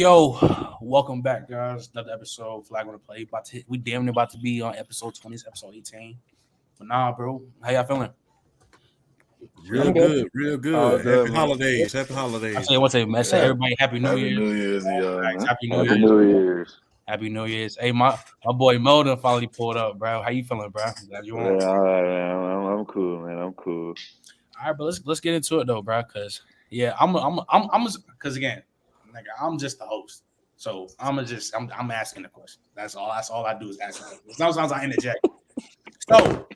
Yo, welcome back, guys. Another episode. Flag on the play. We damn near about to be on episode 20, episode 18. But nah, bro. How y'all feeling? Real good, real good. Good, Happy holidays. Happy holidays. I tell you what, everybody happy New Year's. New Year's, Happy New Happy Year's. New Year's. Happy New Year's. Hey, my boy Melden finally pulled up, bro. How you feeling, bro? Glad you on. Yeah, all right, man. I'm cool, man. I'm cool. All right, but let's get into it though, bro. Cause yeah, because again, like I'm just the host, so I'm asking the question. That's all I do is ask. Sometimes I interject. So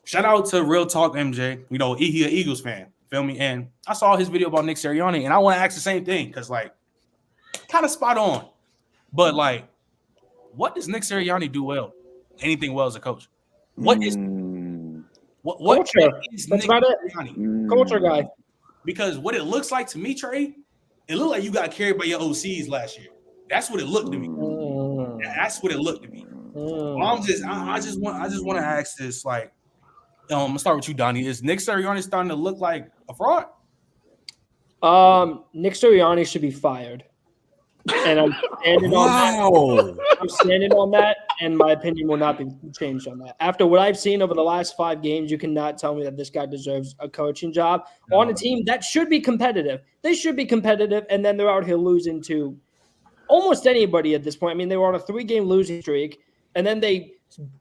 shout out to Real Talk MJ. You know, he an Eagles fan. Feel me? And I saw his video about Nick Sirianni, and I want to ask the same thing because like kind of spot on. But like, what does Nick Sirianni do well? Anything well as a coach? What is what culture? Is That's Nick about Sirianni? it. Culture guy. Because what it looks like to me, Trey, it looked like you got carried by your OCs last year. That's what it looked to me. That's what it looked to me. Well, I just want to ask this. Like, I'm gonna start with you, Donnie. Is Nick Sirianni starting to look like a fraud? Nick Sirianni should be fired. And I'm standing on that. I'm standing on that, and my opinion will not be changed on that. After what I've seen over the last 5 games, you cannot tell me that this guy deserves a coaching job on a team that should be competitive. They should be competitive, and then they're out here losing to almost anybody at this point. I mean, they were on a 3-game losing streak, and then they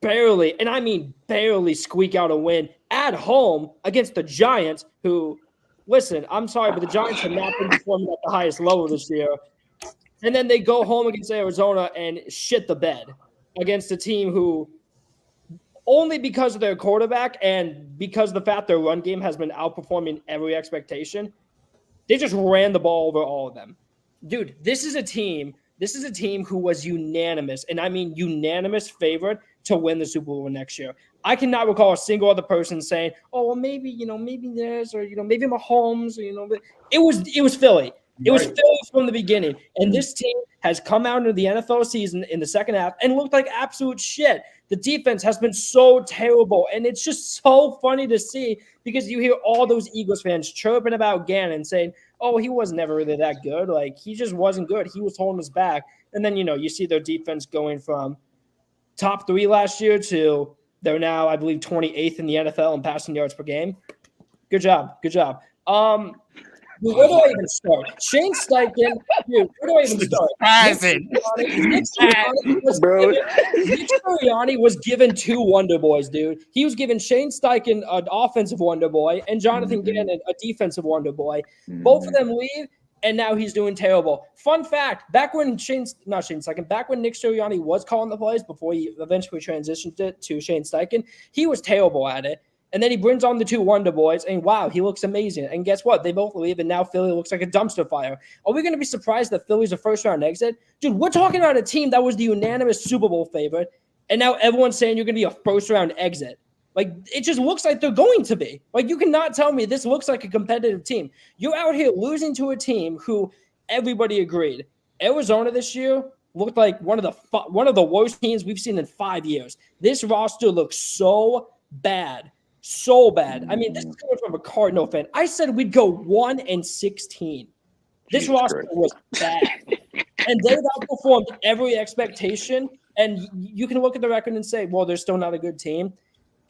barely, and I mean barely, squeak out a win at home against the Giants, who, listen, I'm sorry, but the Giants have not been performing at the highest level this year. And then they go home against Arizona and shit the bed against a team who, only because of their quarterback and because of the fact their run game has been outperforming every expectation, they just ran the ball over all of them. Dude, this is a team who was unanimous, and I mean unanimous favorite to win the Super Bowl next year. I cannot recall a single other person saying, "Oh, well, maybe this, or maybe Mahomes," or it was Philly. It was Philly from the beginning, and this team has come out into the NFL season in the second half and looked like absolute shit. The defense has been so terrible, and it's just so funny to see because you hear all those Eagles fans chirping about Gannon saying, "Oh, he was never really that good. Like, he just wasn't good. He was holding us back." And then, you see their defense going from top 3 last year to they're now, I believe, 28th in the NFL in passing yards per game. Good job. Dude, where do I even start? Shane Steichen, dude, where do I even start? Nick Sirianni was given 2 Wonder Boys, dude. He was given Shane Steichen an offensive Wonder Boy and Jonathan Gannon a defensive Wonder Boy. Both of them leave, and now he's doing terrible. Fun fact, back when Nick Sirianni was calling the plays before he eventually transitioned it to Shane Steichen, he was terrible at it. And then he brings on the 2 Wonder Boys, and wow, he looks amazing. And guess what? They both leave, and now Philly looks like a dumpster fire. Are we going to be surprised that Philly's a first-round exit? Dude, we're talking about a team that was the unanimous Super Bowl favorite, and now everyone's saying you're going to be a first-round exit. Like, it just looks like they're going to be. Like, you cannot tell me this looks like a competitive team. You're out here losing to a team who everybody agreed. Arizona this year looked like one of the worst teams we've seen in 5 years. This roster looks so bad. So bad. I mean, this is coming from a Cardinal fan. I said we'd go 1-16. This roster was bad. And they've outperformed every expectation. And you can look at the record and say, well, they're still not a good team.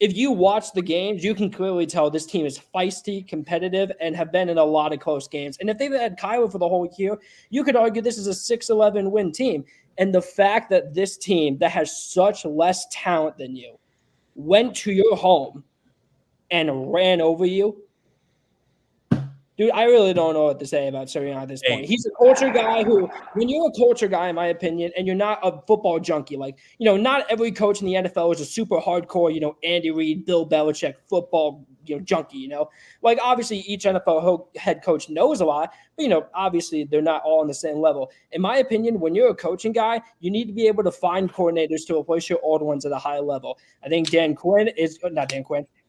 If you watch the games, you can clearly tell this team is feisty, competitive, and have been in a lot of close games. And if they've had Kyler for the whole year, you could argue this is a 6-11 win team. And the fact that this team that has such less talent than you went to your home and ran over you. Dude, I really don't know what to say about Sirianni at this point. He's a culture guy who, when you're a culture guy, in my opinion, and you're not a football junkie, like, not every coach in the NFL is a super hardcore, Andy Reid, Bill Belichick, football, junkie, Like, obviously, each NFL head coach knows a lot, but, obviously, they're not all on the same level. In my opinion, when you're a coaching guy, you need to be able to find coordinators to replace your old ones at a high level. I think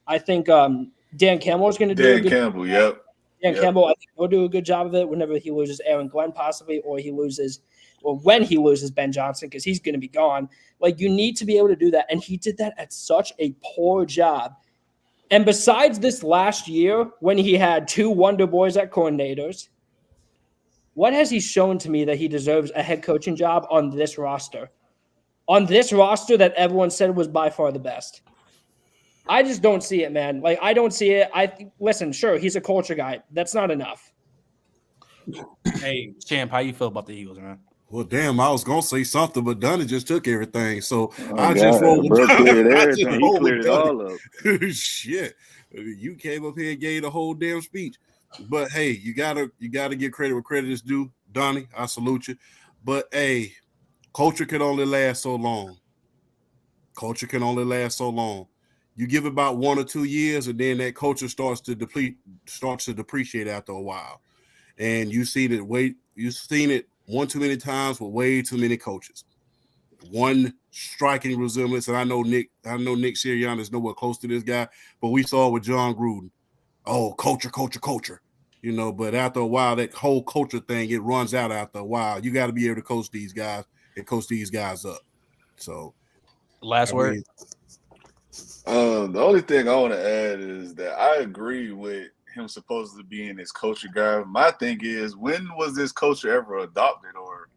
I think Dan Campbell is going to do Dan Campbell, yep. Dan Campbell, I think he'll do a good job of it whenever he loses Aaron Glenn possibly, or when he loses Ben Johnson, because he's going to be gone. Like, you need to be able to do that. And he did that at such a poor job. And besides this last year, when he had 2 Wonder Boys at coordinators, What has he shown to me that he deserves a head coaching job on this roster? On this roster that everyone said was by far the best. I just don't see it, man. Like, I don't see it. Listen, sure, he's a culture guy. That's not enough. Hey, Champ, how you feel about the Eagles, man? Well, damn, I was gonna say something, but Dunny just took everything. So Oh, just rolled with bro cleared everything. He cleared it all up. Shit, you came up here and gave the whole damn speech. But hey, you gotta give credit where credit is due, Donnie. I salute you. But hey, culture can only last so long. Culture can only last so long. You give it about 1 or 2 years, and then that culture starts to depreciate after a while. And you've seen it one too many times with way too many coaches. One striking resemblance, and I know Nick Sirianni is nowhere close to this guy, but we saw it with John Gruden. Oh, culture. But after a while, that whole culture thing, it runs out after a while. You got to be able to coach these guys and coach these guys up. So, last word. The only thing I want to add is that I agree with him supposed to be in his culture guy. My thing is, when was this culture ever adopted or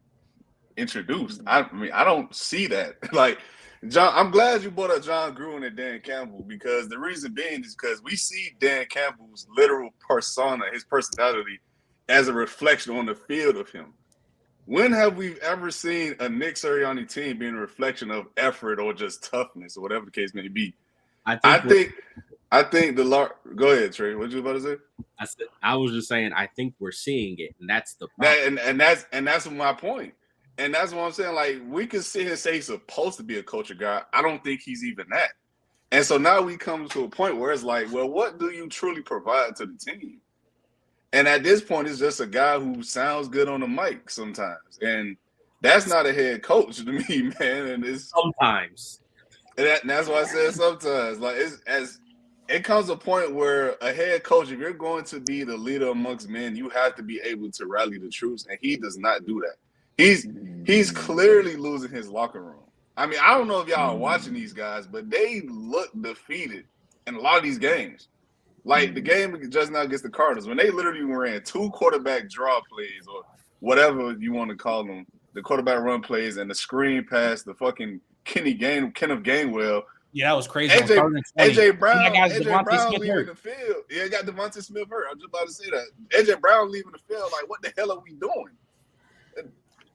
introduced? I mean, I don't see that. Like, John, I'm glad you brought up John Gruden and Dan Campbell, because the reason being is because we see Dan Campbell's literal persona, his personality, as a reflection on the field of him. When have we ever seen a Nick Sirianni team being a reflection of effort or just toughness or whatever the case may be? I think go ahead, Trey. What you about to say? I was just saying I think we're seeing it, and that's the problem. That's my point. And that's what I'm saying. Like, we can sit here and say he's supposed to be a culture guy. I don't think he's even that. And so now we come to a point where it's like, well, what do you truly provide to the team? And at this point, it's just a guy who sounds good on the mic sometimes. And that's not a head coach to me, man. And it's sometimes. And that's why I said sometimes. Like, it comes a point where a head coach, if you're going to be the leader amongst men, you have to be able to rally the troops, and he does not do that. He's clearly losing his locker room. I mean, I don't know if y'all are watching these guys, but they look defeated in a lot of these games. Like the game just now against the Cardinals, when they literally ran 2 quarterback draw plays or whatever you want to call them, the quarterback run plays and the screen pass, the fucking Kenneth Gainwell. Yeah, that was crazy. AJ Brown leaving the field. Yeah, got Devontae Smith hurt. I was just about to say that. AJ Brown leaving the field. Like, what the hell are we doing?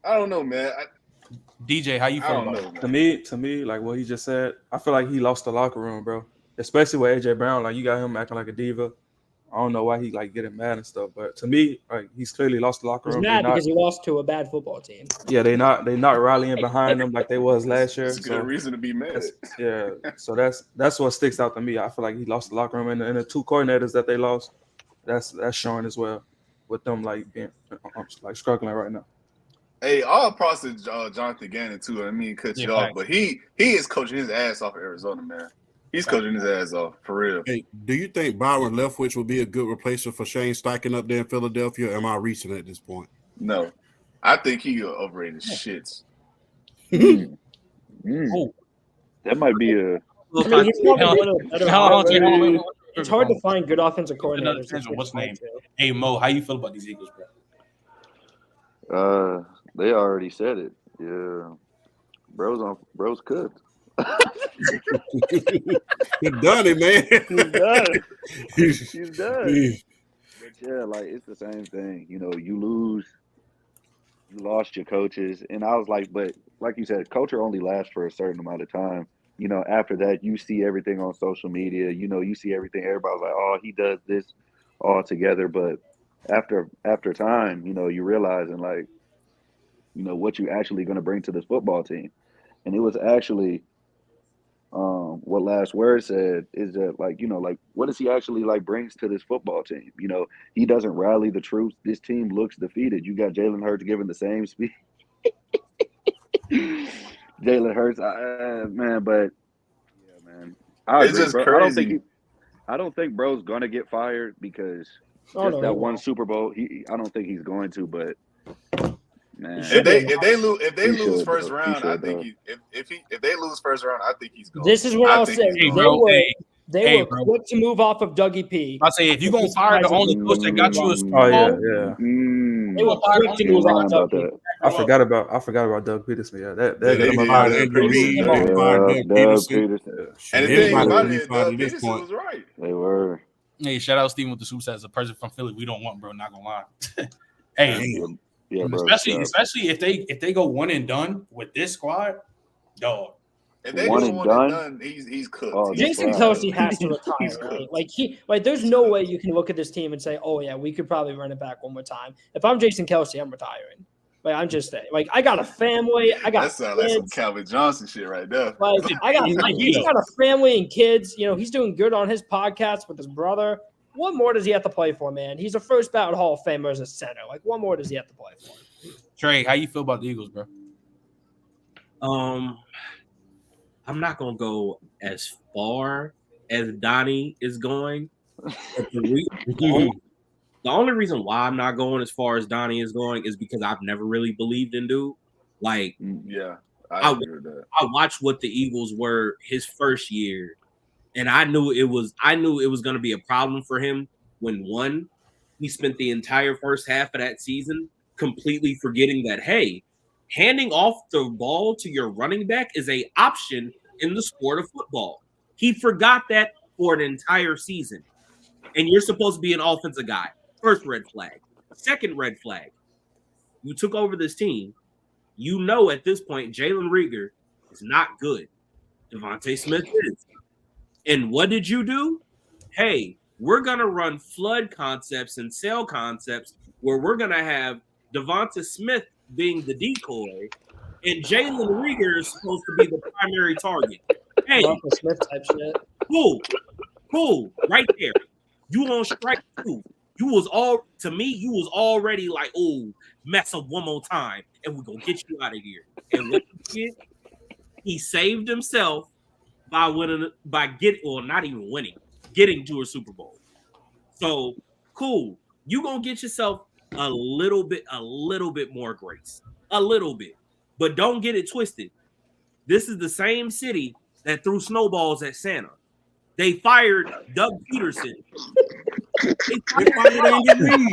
I don't know, man. DJ, how you feel about it? To me, like what he just said, I feel like he lost the locker room, bro. Especially with AJ Brown, like you got him acting like a diva. I don't know why he like getting mad and stuff, but to me, like he's clearly lost the locker room. He's mad because he lost to a bad football team. Yeah, they not rallying behind him like they was last year. It's a good reason to be mad. So that's what sticks out to me. I feel like he lost the locker room, and the 2 coordinators that they lost, that's showing as well, with them like being like struggling right now. Hey, all props to Jonathan Gannon too. I mean, cut you off, but he is coaching his ass off of Arizona, man. He's coaching his ass off for real. Hey, do you think Byron Leftwich would be a good replacement for Shane Steichen up there in Philadelphia? Am I reaching at this point? No, I think he overrated shits. That might be a. It's hard to find good offensive coordinators. What's name? Hey Mo, how you feel about these Eagles, bro? They already said it. Yeah, bro's cooked. He's done it, man. He's done. But yeah, like it's the same thing. You know, you lost your coaches, and I was like, but like you said, culture only lasts for a certain amount of time. You know, after that, you see everything on social media. You know, you see everything. Everybody's like, oh, he does this all together. But after time, you know, you realize and like, you know, what you actually going to bring to this football team. And it was actually what Last Word said is that, like, you know, like, what does he actually, like, brings to this football team? You know, he doesn't rally the troops. This team looks defeated. You got Jalen Hurts giving the same speech. Jalen Hurts, man, but, yeah, man. It's just crazy. I don't think bro's going to get fired because that one Super Bowl, I don't think he's going to, but, man. If they lose first round, I think if they lose first round, I think he's going. This is what I'll say. They were quick to move off of Dougie P. I say if you're gonna fire the only coach that got you a Super Bowl, they were quick to move off of Dougie. I forgot about Doug Peterson. Yeah, that Doug Peterson. And the thing about it, Doug Peterson was right. They were. Hey, shout out Steven with the Soups as a person from Philly. We don't want, bro. Not gonna lie. Hey, yeah, bro. Especially if they go one and done with this squad, dog. If they go one and done, he's cooked. Oh, Jason Kelsey has to retire. Right? There's no way you can look at this team and say, "Oh yeah, we could probably run it back one more time." If I'm Jason Kelsey, I'm retiring. Like I'm just saying, like I got a family. That sounds like some Calvin Johnson shit right there. Like he's got a family and kids. You know, he's doing good on his podcast with his brother. What more does he have to play for, man? He's a first ballot Hall of Famer as a center. Like, what more does he have to play for? Trey, how you feel about the Eagles, bro? I'm not gonna go as far as Donnie is going. The only reason why I'm not going as far as Donnie is going is because I've never really believed in dude. Like, yeah, I agree with that. I watched what the Eagles were his first year, and I knew it was going to be a problem for him when he spent the entire first half of that season completely forgetting that, hey, handing off the ball to your running back is an option in the sport of football. He forgot that for an entire season, and you're supposed to be an offensive guy. First red flag. Second red flag. You took over this team. You know at this point, Jalen Reagor is not good. Devontae Smith is. And what did you do? Hey, we're going to run flood concepts and cell concepts where we're going to have Devontae Smith being the decoy and Jalen Reagor is supposed to be the primary target. Hey, Smith type shit. Cool. Right there. You on strike 2. You was already like, oh, mess up one more time, and we're gonna get you out of here. And what he did, he saved himself by getting to a Super Bowl. So cool. You gonna get yourself a little bit more grace. A little bit. But don't get it twisted. This is the same city that threw snowballs at Santa. They fired Doug Peterson. They fired Andy Reid.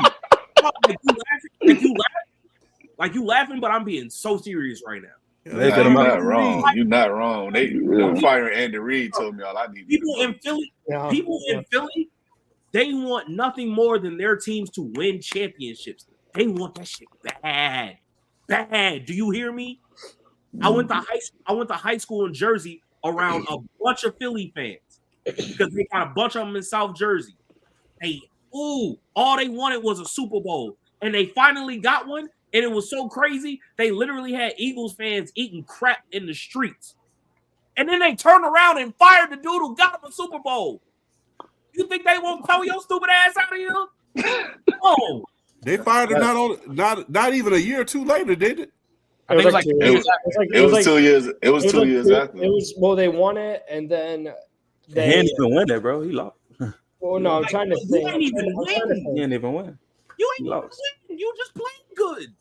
Like you laughing, but I'm being so serious right now. You're not wrong. You're not wrong. Them firing Andy Reid told me all I need. People in Philly, they want nothing more than their teams to win championships. They want that shit bad. Do you hear me? I went to high school in Jersey around a bunch of Philly fans because they got a bunch of them in South Jersey. All they wanted was a Super Bowl, and they finally got one, and it was so crazy they literally had Eagles fans eating crap in the streets. And then they turned around and fired the dude who got them a Super Bowl. You think they won't throw your stupid ass out of here? No. They fired him not even a year or two later, did it? I think it was 2 years. It was 2 years after. They won it, and then he didn't even win it, bro. He lost. Well, no, I'm trying to think. He didn't even win. You ain't even win. You just played good.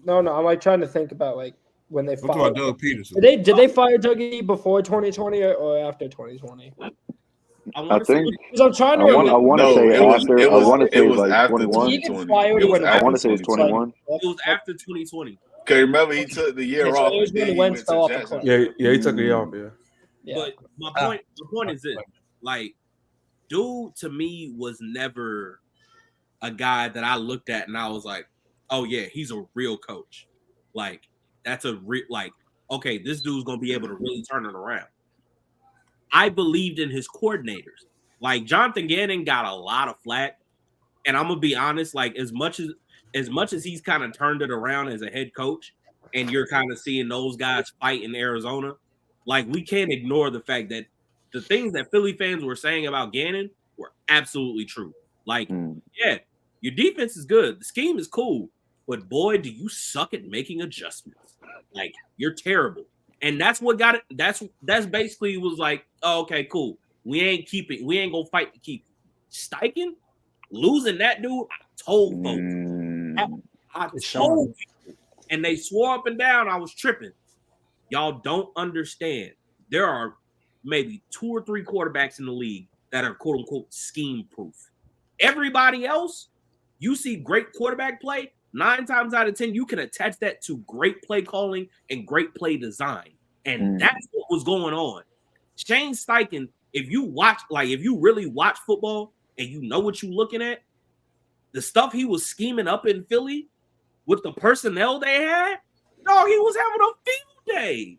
No, I'm like trying to think about like when they fired Doug Peterson. Did they fire Dougie before 2020 or after 2020? I think. I'm trying to remember. I want to say after. I want to say it was like after 21. I want to say it was 21. It was after 2020. Okay, remember he took the year off. It was when the Wentz fell off the cliff. Yeah, he took a year off. Yeah. But my point is this: like, dude, to me was never a guy that I looked at and I was like, oh yeah, he's a real coach. Like, that's a real okay, this dude's gonna be able to really turn it around. I believed in his coordinators. Like Jonathan Gannon got a lot of flack, and I'm gonna be honest. Like as much as he's kind of turned it around as a head coach, and you're kind of seeing those guys fight in Arizona, like we can't ignore the fact that the things that Philly fans were saying about Gannon were absolutely true. Like, yeah, your defense is good, the scheme is cool, but boy, do you suck at making adjustments. Like you're terrible. And that's what got it. That's basically was like, oh, okay, cool. We ain't gonna fight to keep Steichen losing that dude. I told folks. I told people, and they swore up and down I was tripping. Y'all don't understand. There are maybe 2 or 3 quarterbacks in the league that are quote unquote scheme proof. Everybody else, you see great quarterback play, 9 times out of 10, you can attach that to great play calling and great play design. And that's what was going on. Shane Steichen, if you really watch football and you know what you're looking at, the stuff he was scheming up in Philly with the personnel they had, no, he was having a field day.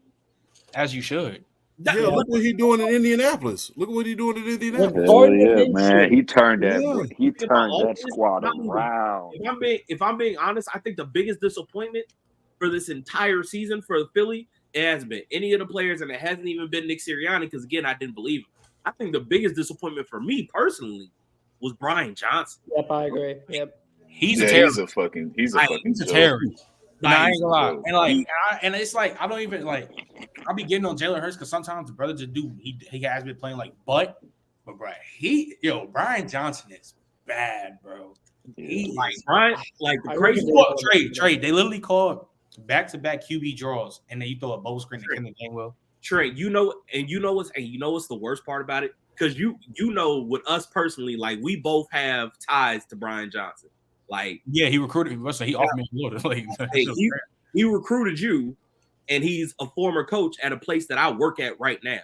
As you should. Look what he's doing in Indianapolis. Look what he's doing in Indianapolis. Yeah, man, he turned that squad around. If I'm being honest, I think the biggest disappointment for this entire season for Philly, it hasn't been any of the players, and it hasn't even been Nick Sirianni, because again, I didn't believe him. I think the biggest disappointment for me personally was Brian Johnson. Yep, I agree. Yep. He's a terrorist. He's a terrorist. I ain't gonna lie. And it's like I don't even like. I'll be getting on Jalen Hurts because sometimes the brother just do. He has been playing like but Brian Johnson is bad, bro. He the crazy trade. They literally called back-to-back QB draws, and then you throw a bow screen to Kendall Gainwell. Trey, you know what's the worst part about it? Because you know, with us personally, like we both have ties to Brian Johnson. Like, yeah, he recruited me. So he offered me Florida. Like, he recruited you, and he's a former coach at a place that I work at right now.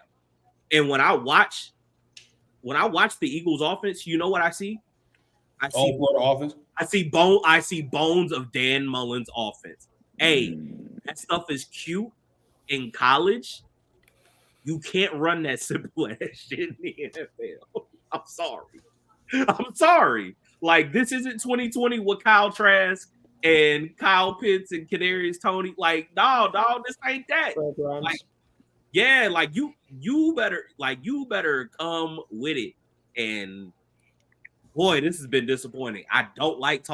And when I watch the Eagles offense, you know what I see? I see Florida offense. I see bones of Dan Mullen's offense. Hey, that stuff is cute in college. You can't run that simple ass shit in the NFL. I'm sorry. Like, this isn't 2020 with Kyle Trask and Kyle Pitts and Kadarius Toney. Like, no, dog, this ain't that. Like, yeah, like you better come with it. And boy, this has been disappointing. I don't like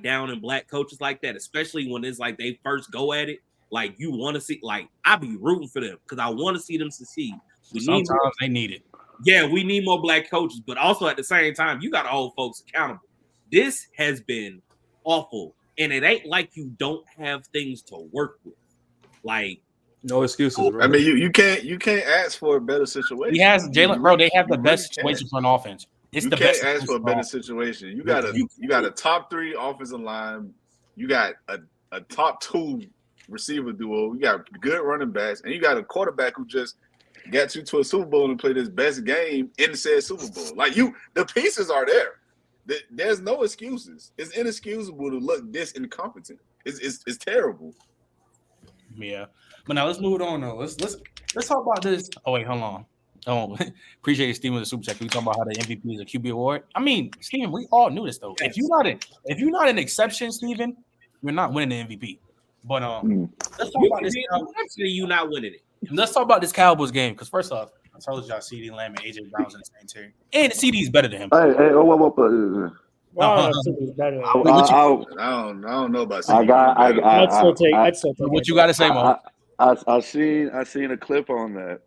down and black coaches like that, especially when it's like they first go at it. Like, you want to see, like, I be rooting for them because I want to see them succeed. Sometimes they need it. Yeah, we need more black coaches, but also at the same time, you got to hold folks accountable. This has been awful, and it ain't like you don't have things to work with. Like, no excuses, bro. I mean, you can't ask for a better situation. He has Jalen, bro. They have the best situation for an offense. You can't ask for a better situation. You got a top 3 offensive line. You got a top 2 receiver duo. You got good running backs, and you got a quarterback who just got you to a Super Bowl and played his best game in said Super Bowl. Like, the pieces are there. There's no excuses. It's inexcusable to look this incompetent. It's terrible. Yeah, but now let's move on though. Let's talk about this. Oh wait, hold on. Oh, appreciate Steven the super chat. We talking about how the MVP is a QB award. I mean, Steven, we all knew this though. If you're not an exception, Steven, you're not winning the MVP. But let's talk about this. Actually, you not winning it. Let's talk about this Cowboys game because first off, I told y'all CD Lamb and AJ Brown's in the same tier, and CD is better than him. I don't know about CD. I'd still take what you got to say, Mo. I seen a clip on that.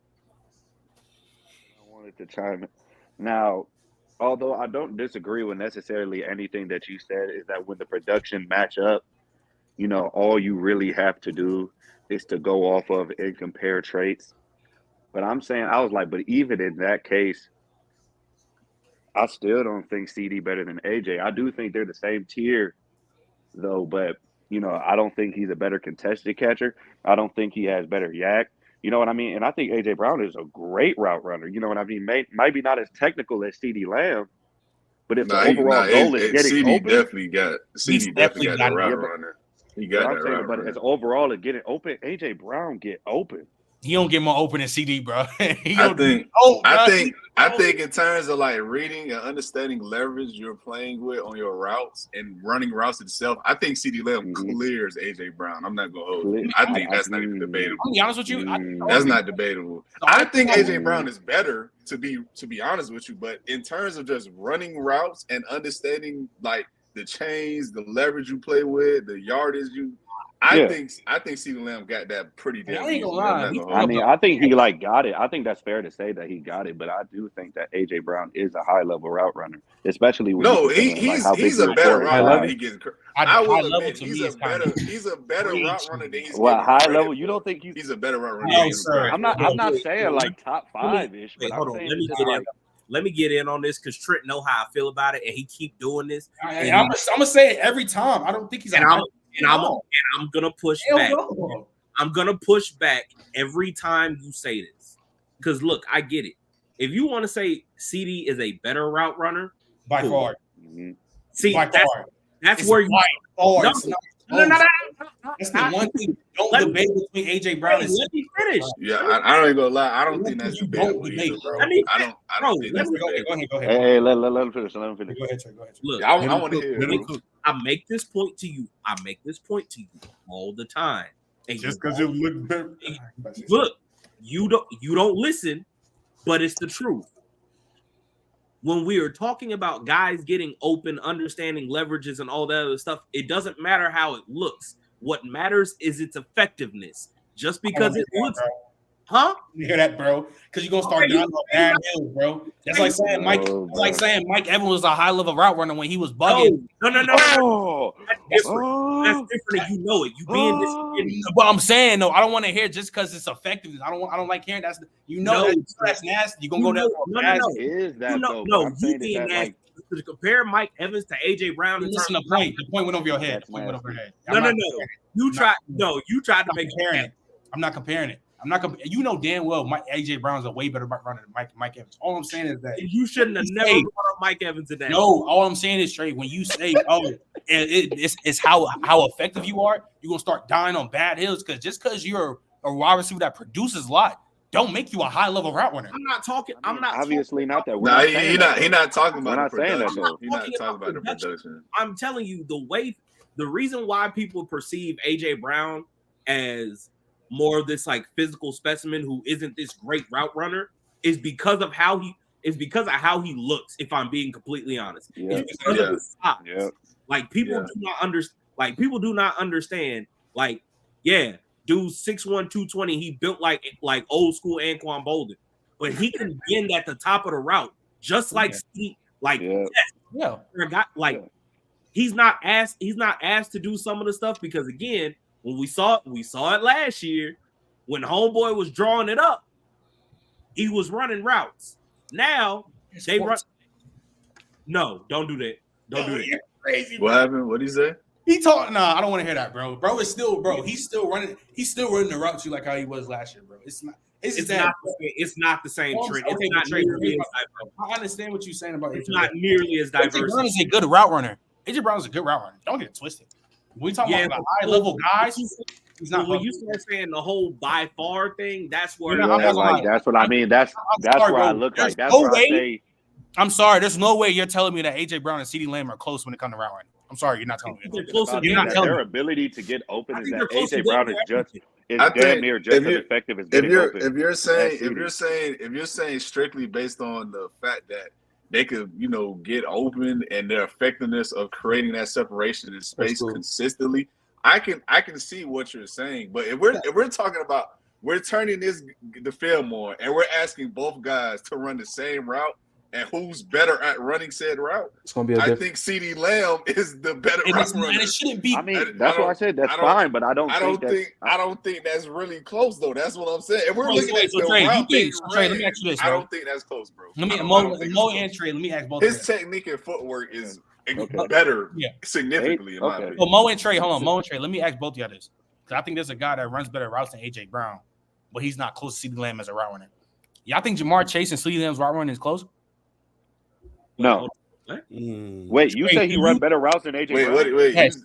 I wanted to chime in. Now, although I don't disagree with necessarily anything that you said, is that when the production match up, you know, all you really have to do is to go off of and compare traits. But I'm saying, I was like, but even in that case, I still don't think CD better than AJ. I do think they're the same tier, though. But, you know, I don't think he's a better contested catcher. I don't think he has better yak. You know what I mean? And I think AJ Brown is a great route runner. You know what I mean? Maybe not as technical as CD Lamb, but if the overall goal is getting CD open, definitely got the route runner. He got that route runner. But as overall as getting open, AJ Brown get open. He don't get more open than CD, bro. I think in terms of like reading and understanding leverage you're playing with on your routes and running routes itself, I think CD Lamb clears AJ Brown. I'm not gonna hold it. I think that's not even debatable. I'll be honest with you. That's not debatable. I think AJ Brown is better, to be honest with you, but in terms of just running routes and understanding like the chains, the leverage you play with, the yardage I think CeeDee Lamb got that pretty damn. I ain't gonna easy. lie. I'm not gonna I hold mean, you. I think he got it. I think that's fair to say that he got it, but I do think that AJ Brown is a high level route runner, especially when he's a better route runner. He gets. I will admit he's a better route runner than he's. Well, high level. You don't think he's a better route runner? No, sir. I'm not saying like top 5-ish, but I'm saying let me get in on this because Trent know how I feel about it, and he keep doing this. I'm gonna say it every time. I don't think he's. I'm gonna push back. I'm gonna push back every time you say this because look, I get it. If you want to say CD is a better route runner, by far. See, by far. That's where you. No. That's the one thing. Don't debate between AJ Brown and. Let me finish. Yeah, I don't even gonna lie. I don't think that's debatable either, bro. I don't think that's debatable. Go ahead. Hey, let him finish. Let him finish. Go ahead, Trey. Look, I want to hear it. I make this point to you. All the time. And just because you look better. Look, you don't listen, but it's the truth. When we are talking about guys getting open, understanding leverages and all that other stuff, it doesn't matter how it looks. What matters is its effectiveness. Just because it looks, You hear that, bro? Because you're gonna start down on bad hills, bro. That's like saying Mike Evans was a high level route runner when he was bugging. No. That's different. You know it. You being this. But I'm saying though, I don't want to hear just because it's effective. I don't like hearing that's that's nasty. You're gonna go there. You being nasty. To compare Mike Evans to AJ Brown. Listen, the point went over your head. No. You tried to make it. I'm not comparing it. You know damn well AJ Brown's a way better runner than Mike Evans. All I'm saying is that you shouldn't have never brought up Mike Evans today. No, all I'm saying is straight. When you say, it's how effective you are, you're gonna start dying on bad hills because you're a wide receiver that produces a lot, don't make you a high level route runner. I'm not talking. Obviously not that. He's not talking about. We're not saying that though. He's not talking about the production. I'm telling you the reason why people perceive AJ Brown as more of this like physical specimen who isn't this great route runner is because of how he looks. If I'm being completely honest, it's because of his size. Yeah. Like people do not understand. Like people do not understand. Like dude, 6'1", 220. He built like old school Anquan Bolden, but he can bend at the top of the route just like he's not asked to do some of the stuff because again. When we saw it last year, when homeboy was drawing it up, he was running routes. Now they run. No, don't do that. Don't do that. Crazy. What happened? What did he say? He talking. Nah, I don't want to hear that, bro. Bro is still, bro. He's still running. He's still running the routes you like how he was last year, bro. It's not the same trend. It's not nearly as diverse. I understand what you're saying about it's not nearly as diverse. AJ Brown is a good route runner. AJ Brown is a good route runner. Don't get it twisted. We talking about high level guys. He's not. When you start saying the whole by far thing, that's where that's what I mean. That's where I look like. That's where I say. I'm sorry. There's no way you're telling me that AJ Brown and CeeDee Lamb are close when it comes to route running. I'm sorry, you're not telling me. You're not telling me. Their ability to get open is that AJ Brown is damn near just as effective as getting open. If you're saying strictly based on the fact that they could, get open and their effectiveness of creating that separation in space consistently, I can see what you're saying. But if we're talking about we're turning the film more and we're asking both guys to run the same route and who's better at running said route, it's gonna be I think CeeDee Lamb is the better route runner. And it shouldn't be. I mean, that's what I said. That's fine, but I don't think that's really close though. That's what I'm saying. If we're looking at the route let me ask you this, bro. I don't think that's close, bro. Let me ask both. His technique and footwork is better significantly in my opinion. Well, Mo and Trey, let me ask both of y'all this. Because I think there's a guy that runs better routes than AJ Brown, but he's not close to CeeDee Lamb as a route runner. Y'all think Jamar Chase and CeeDee Lamb's route running is close? No. Wait, you say he run better routes than AJ Brown? Wait. Yes.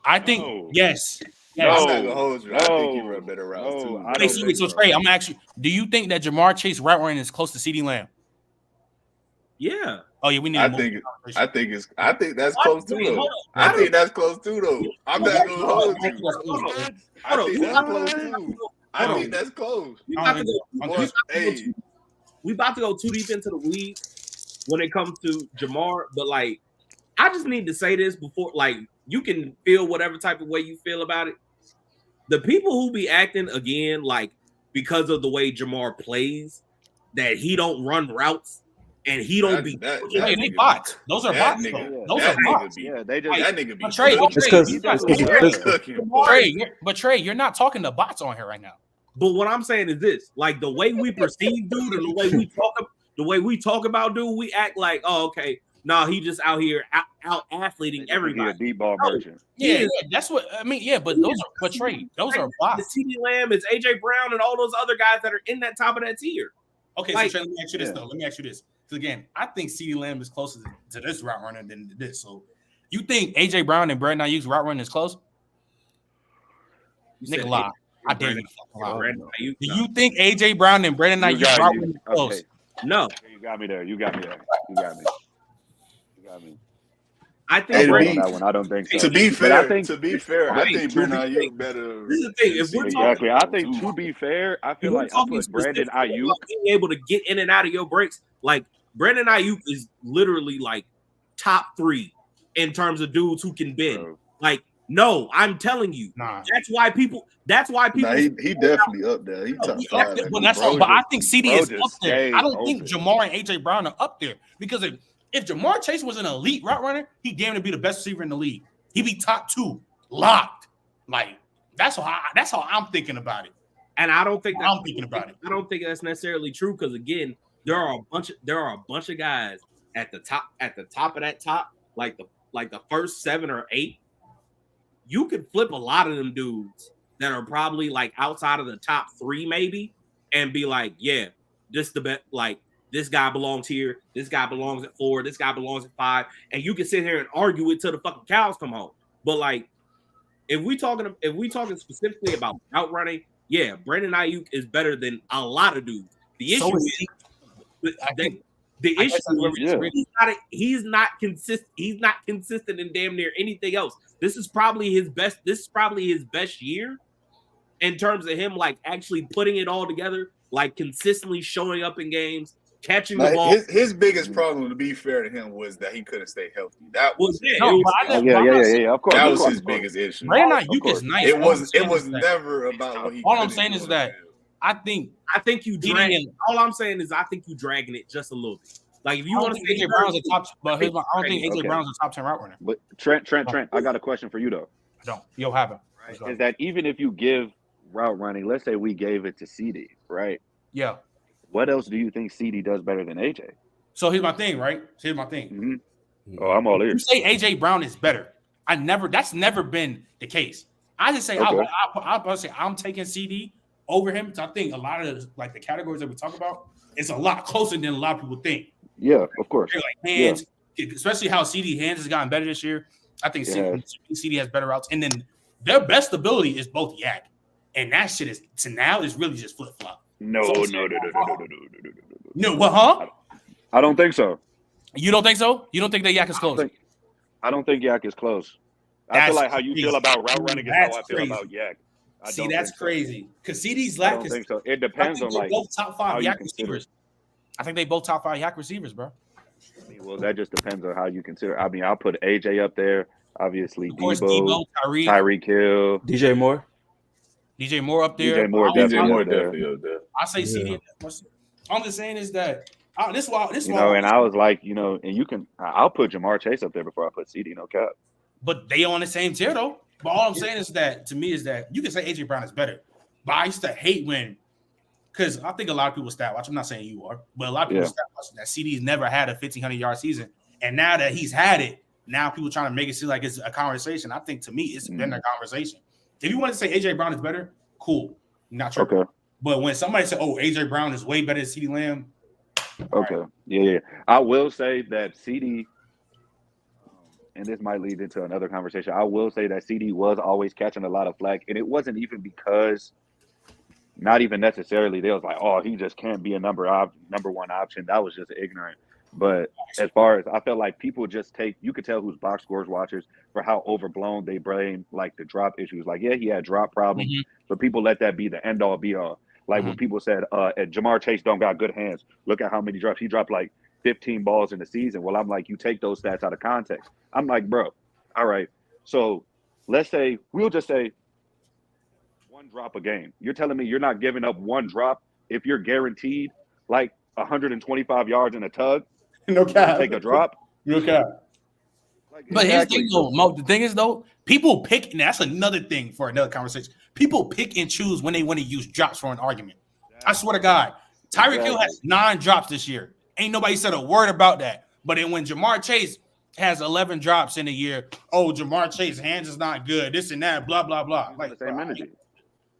I think yes. No, I'm not gonna hold you. I think he run better routes too. So Trey, I'm gonna ask you: do you think that Jamar Chase route running is close to CeeDee Lamb? Yeah. Oh yeah, we need. I think that's close too though. I think that's close too though. I'm not gonna hold you. I think that's close too. I think that's close. We about to go too deep into the weeds when it comes to Jamar, but I just need to say this before, you can feel whatever type of way you feel about it. the people who be acting again like because of the way Jamar plays, that he don't run routes and he don't be. They bots. Those are bots. Those are bots. Yeah, they just that nigga be. But Trey, you're not talking to bots on here right now. But what I'm saying is this: like the way we perceive dude and the way we talk about dude, we act like, oh, okay, no, he just out here out athleting everybody. A deep ball merchant. Yeah, that's what I mean. Yeah, but Trey, those are bots. CeeDee Lamb, it's AJ Brown, and all those other guys that are in that top of that tier. Okay, so Trey, let me ask you this though. Let me ask you this. Because again, I think CeeDee Lamb is closer to this route runner than this. So you think AJ Brown and Brandon Ayuk's route running is close? Nigga lie. I dare you to fucking lie. Do you think AJ Brown and Brandon Ayuk's route running is close? No. You got me there. You got me. I think that one. I don't think so. To be fair, I think Brandon Ayuk better. This is the thing. If we're exactly, I think to be fair, I feel like I put Brandon Ayuk being able to get in and out of your breaks. Like Brandon Ayuk is literally like top 3 in terms of dudes who can bend. Bro. Like, no, I'm telling you, that's why people. Nah, he definitely up there. He top 5. But I think CD is up there. I don't think Jamar and AJ Brown are up there because if Jamar Chase was an elite route runner, he'd damn to be the best receiver in the league. He'd be top 2, locked. Like that's how I'm thinking about it. And I don't think I'm thinking about it. I don't think that's necessarily true because again, there are a bunch of guys at the top of that top, like the first 7 or 8. You could flip a lot of them dudes that are probably like outside of the top 3 maybe and be like, yeah, this the best. Like this guy belongs here. This guy belongs at 4. This guy belongs at 5. And you can sit here and argue it till the fucking cows come home. But like, if we talking specifically about route running, yeah, Brandon Ayuk is better than a lot of dudes. The issue is he's not consistent. He's not consistent in damn near anything else. This is probably his best year in terms of him like actually putting it all together, like consistently showing up in games, catching the ball. His biggest problem, to be fair to him, was that he couldn't stay healthy. That was of course. That was his biggest issue. Brandon Ayuk is nice. It was never about what he. All I'm saying is that I think you dragging. All I'm saying is I think you dragging it just a little bit. Like if you want to say AJ Brown's a top, but I don't think AJ Brown's a top 10 route runner. But Trent, I got a question for you though. I don't. Yo, have it. Is that even if you give route running, let's say we gave it to CD, right? Yeah. What else do you think CD does better than AJ? So here's my thing, right? Here's my thing. Mm-hmm. Oh, I'm all ears. You say AJ Brown is better. That's never been the case. I just say I'm taking CD over him. So I think a lot of like the categories that we talk about, it's a lot closer than a lot of people think. Yeah, of course. Like hands, especially how CD hands has gotten better this year. I think CD has better routes, and then their best ability is both yak, and that shit is really just flip flop. No. What? Huh? I don't think so. You don't think so? You don't think that yak is close? I don't think yak is close. I feel like how you feel about route running is how I feel about yak. That's crazy. Because CD's lack. I don't think so. It depends on like both top 5 yak receivers. I think they both top 5 yak receivers, bro. Well, that just depends on how you consider. I mean, I'll put AJ up there. Obviously, Debo, Tyreek Hill, DJ Moore DJ up there. Moore definitely up there. I say CD. I'm just saying is that this why and I was like, and you can. I'll put Jamar Chase up there before I put CD. No cap. But they on the same tier though. But all I'm saying is that to me is that you can say AJ Brown is better. But I used to hate when. Because I think a lot of people stat watch. I'm not saying you are, but a lot of people stat watch that CD's never had a 1,500-yard season. And now that he's had it, now people trying to make it seem like it's a conversation. I think to me, it's been a conversation. If you want to say AJ Brown is better, cool. Not sure. Okay. But when somebody said, oh, AJ Brown is way better than CeeDee Lamb. Okay. Right. Yeah. I will say that CD, and this might lead into another conversation. I will say that CD was always catching a lot of flack. And it wasn't even because not even necessarily they was like, oh, he just can't be a number one option. That was just ignorant. But as far as I felt like people just you could tell who's box scores watchers for how overblown they blame like the drop issues. Like, yeah, he had drop problems, but people let that be the end all be all. Like when people said Jamar Chase don't got good hands. Look at how many drops. He dropped like 15 balls in the season. Well, I'm like, you take those stats out of context. I'm like, bro, all right. So let's say we'll just say one drop a game. You're telling me you're not giving up one drop if you're guaranteed like 125 yards in a tug? No cap. Take a drop. No cap. Like, But here's the exactly. thing, though, Mo. The thing is, though, people pick, and that's another thing for another conversation. People pick and choose when they want to use drops for an argument. I swear to God, Tyreek Hill has 9 drops this year. Ain't nobody said a word about that. But then when Jamar Chase has 11 drops in a year, oh, Jamar Chase's hands is not good, this and that, blah, blah, blah. Like, the same energy.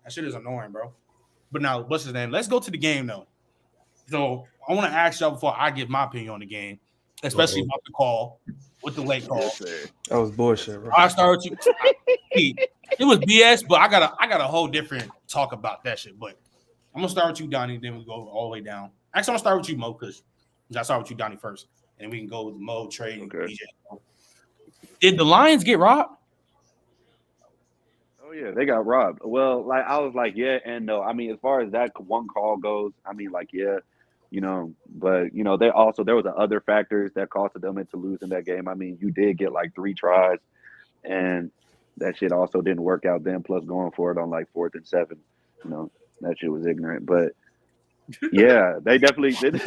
That shit is annoying, bro. But now, what's his name? Let's go to the game, though. So I want to ask y'all before I give my opinion on the game, especially about the call with the late call. That was bullshit, bro. I start with you. It was BS, but I got a whole different talk about that shit. But I'm gonna start with you, Donnie. Then we go all the way down. Actually, I'm gonna start with you, Mo, because I start with you, Donnie, first, and then we can go with Mo, Trey, and DJ. Did the Lions get robbed? Oh yeah, they got robbed. Well, like I was like, yeah and no. I mean, as far as that one call goes, I mean, like, yeah, but there was other factors that costed them into losing that game. I mean, you did get like 3 tries, and that shit also didn't work out then. Plus, going for it on like 4th and 7, that shit was ignorant. But yeah, they definitely did.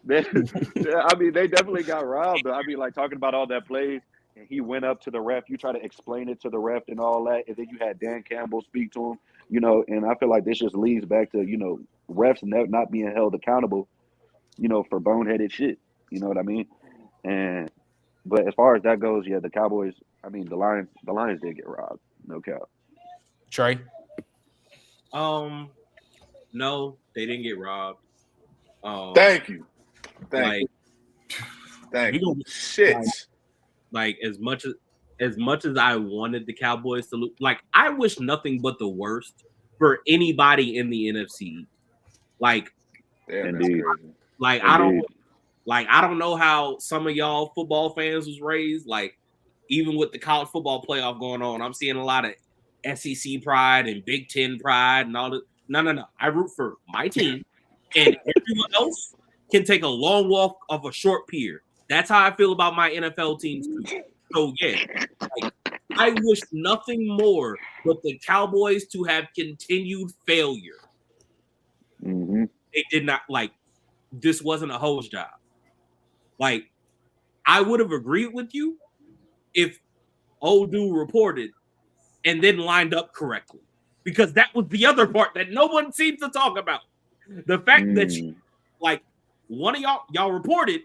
I mean, they definitely got robbed. I mean, like talking about all that plays. And he went up to the ref. You try to explain it to the ref and all that. And then you had Dan Campbell speak to him, and I feel like this just leads back to, refs not being held accountable, for boneheaded shit. You know what I mean? But as far as that goes, yeah, the Cowboys, I mean, the Lions did get robbed. No cap. Trey? No, they didn't get robbed. Thank you. Thank you. Shit. Like as much as I wanted the Cowboys to lose, like I wish nothing but the worst for anybody in the NFC. Like, Indeed. Like Indeed. I don't know how some of y'all football fans was raised. Like, even with the college football playoff going on, I'm seeing a lot of SEC pride and Big Ten pride and all that. No. I root for my team, and everyone else can take a long walk of a short pier. That's how I feel about my NFL teams too. So yeah, like, I wish nothing more but the Cowboys to have continued failure. Mm-hmm. They did not, like, this wasn't a hose job. Like, I would have agreed with you if old dude reported and then lined up correctly, because that was the other part that no one seems to talk about. The fact that one of y'all reported.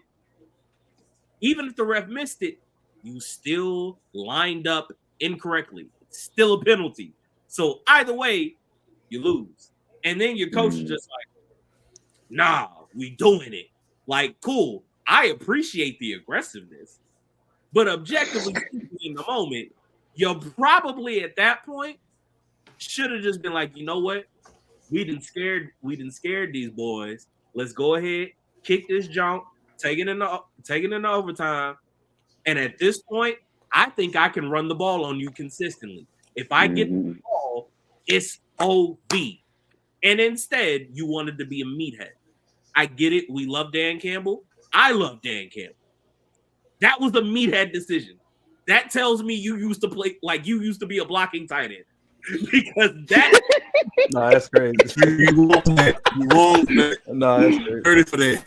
Even if the ref missed it, you still lined up incorrectly. It's still a penalty. So either way, you lose. And then your coach is just like, nah, we doing it. Like, cool. I appreciate the aggressiveness. But objectively in the moment, you probably at that point should have just been like, you know what? We done scared these boys. Let's go ahead, kick this junk. Taking into overtime, and at this point, I think I can run the ball on you consistently. If I get the ball, it's OV. And instead, you wanted to be a meathead. I get it. We love Dan Campbell. I love Dan Campbell. That was a meathead decision. That tells me you used to play like you used to be a blocking tight end. Because that no, that's crazy. You won't that. No, that's crazy. 30 for that.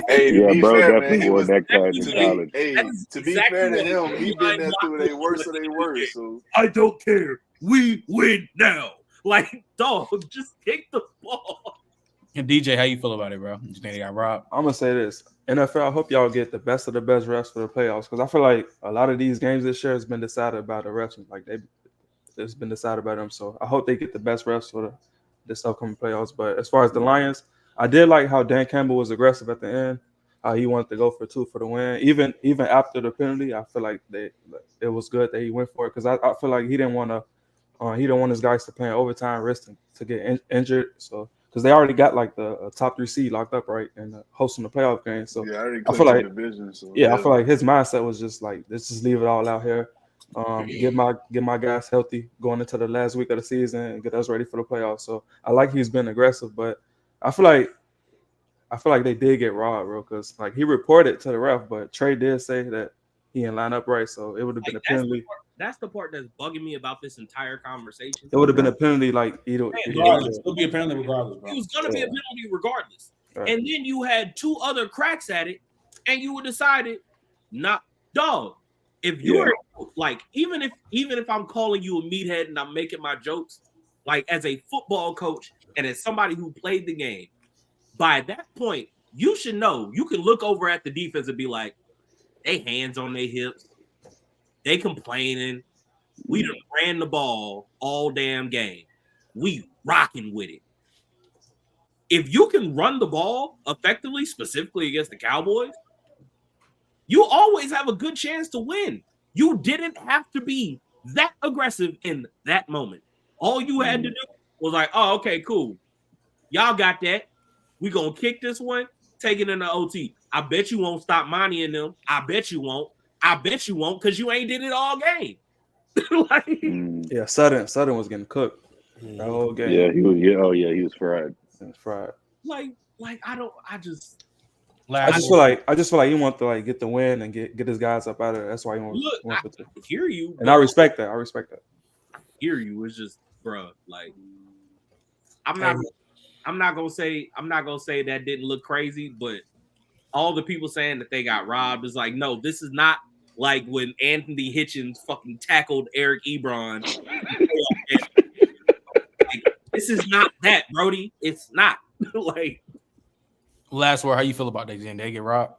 Hey, to be bro, fair, definitely man, wore neckties in college. Hey, to be fair to him, he been there through their worst of their worst. So I don't care. We win now. Like, dog, just kick the ball. And DJ, how you feel about it, bro? You think they got robbed? I'm gonna say this. NFL, I hope y'all get the best of the best refs for the playoffs, because I feel like a lot of these games this year has been decided by the refs. Like it's been decided by them. So I hope they get the best refs for this upcoming playoffs. But as far as the Lions, I did like how Dan Campbell was aggressive at the end. He wanted to go for 2 for the win. Even after the penalty, I feel like it was good that he went for it, because I feel like he didn't want his guys to play in overtime, risk to get injured. So because they already got like the top 3 seed locked up, right, and hosting the playoff game. So yeah, I feel like division, so I feel like his mindset was just like, let's just leave it all out here. Get my guys healthy going into the last week of the season and get us ready for the playoffs. So I like he's been aggressive, but I feel like they did get robbed, bro, because like he reported to the ref, but Trey did say that he didn't line up right, so it would have been a penalty. that's the part that's bugging me about this entire conversation. It would have been a penalty, like either. Regardless, it'll be a penalty regardless, bro. It was gonna be a penalty regardless. Right. And then you had 2 other cracks at it, and you would decided, not dog. If you're like, even if I'm calling you a meathead and I'm making my jokes, like as a football coach and as somebody who played the game, by that point, you should know. You can look over at the defense and be like, they hands on their hips, they complaining. We done ran the ball all damn game. We rocking with it. If you can run the ball effectively, specifically against the Cowboys, you always have a good chance to win. You didn't have to be that aggressive in that moment. All you had to do was like, oh, okay, cool. Y'all got that. We gonna kick this one, take it into OT. I bet you won't stop Monty and them. I bet you won't. I bet you won't, because you ain't did it all game. Like, yeah, Sutton was getting cooked the whole game. Yeah, he was. Yeah, oh yeah, he was fried. Fried. Like I just feel like he wants to like get the win and get his guys up out of there. That's why he wants. I hear you, and I respect that. I hear you. It's just, bro, like I'm not gonna say that didn't look crazy, but all the people saying that they got robbed is like, no, this is not like when Anthony Hitchens fucking tackled Eric Ebron. This is not that, Brody. It's not. Like, last word, how you feel about that, Jen? They get robbed?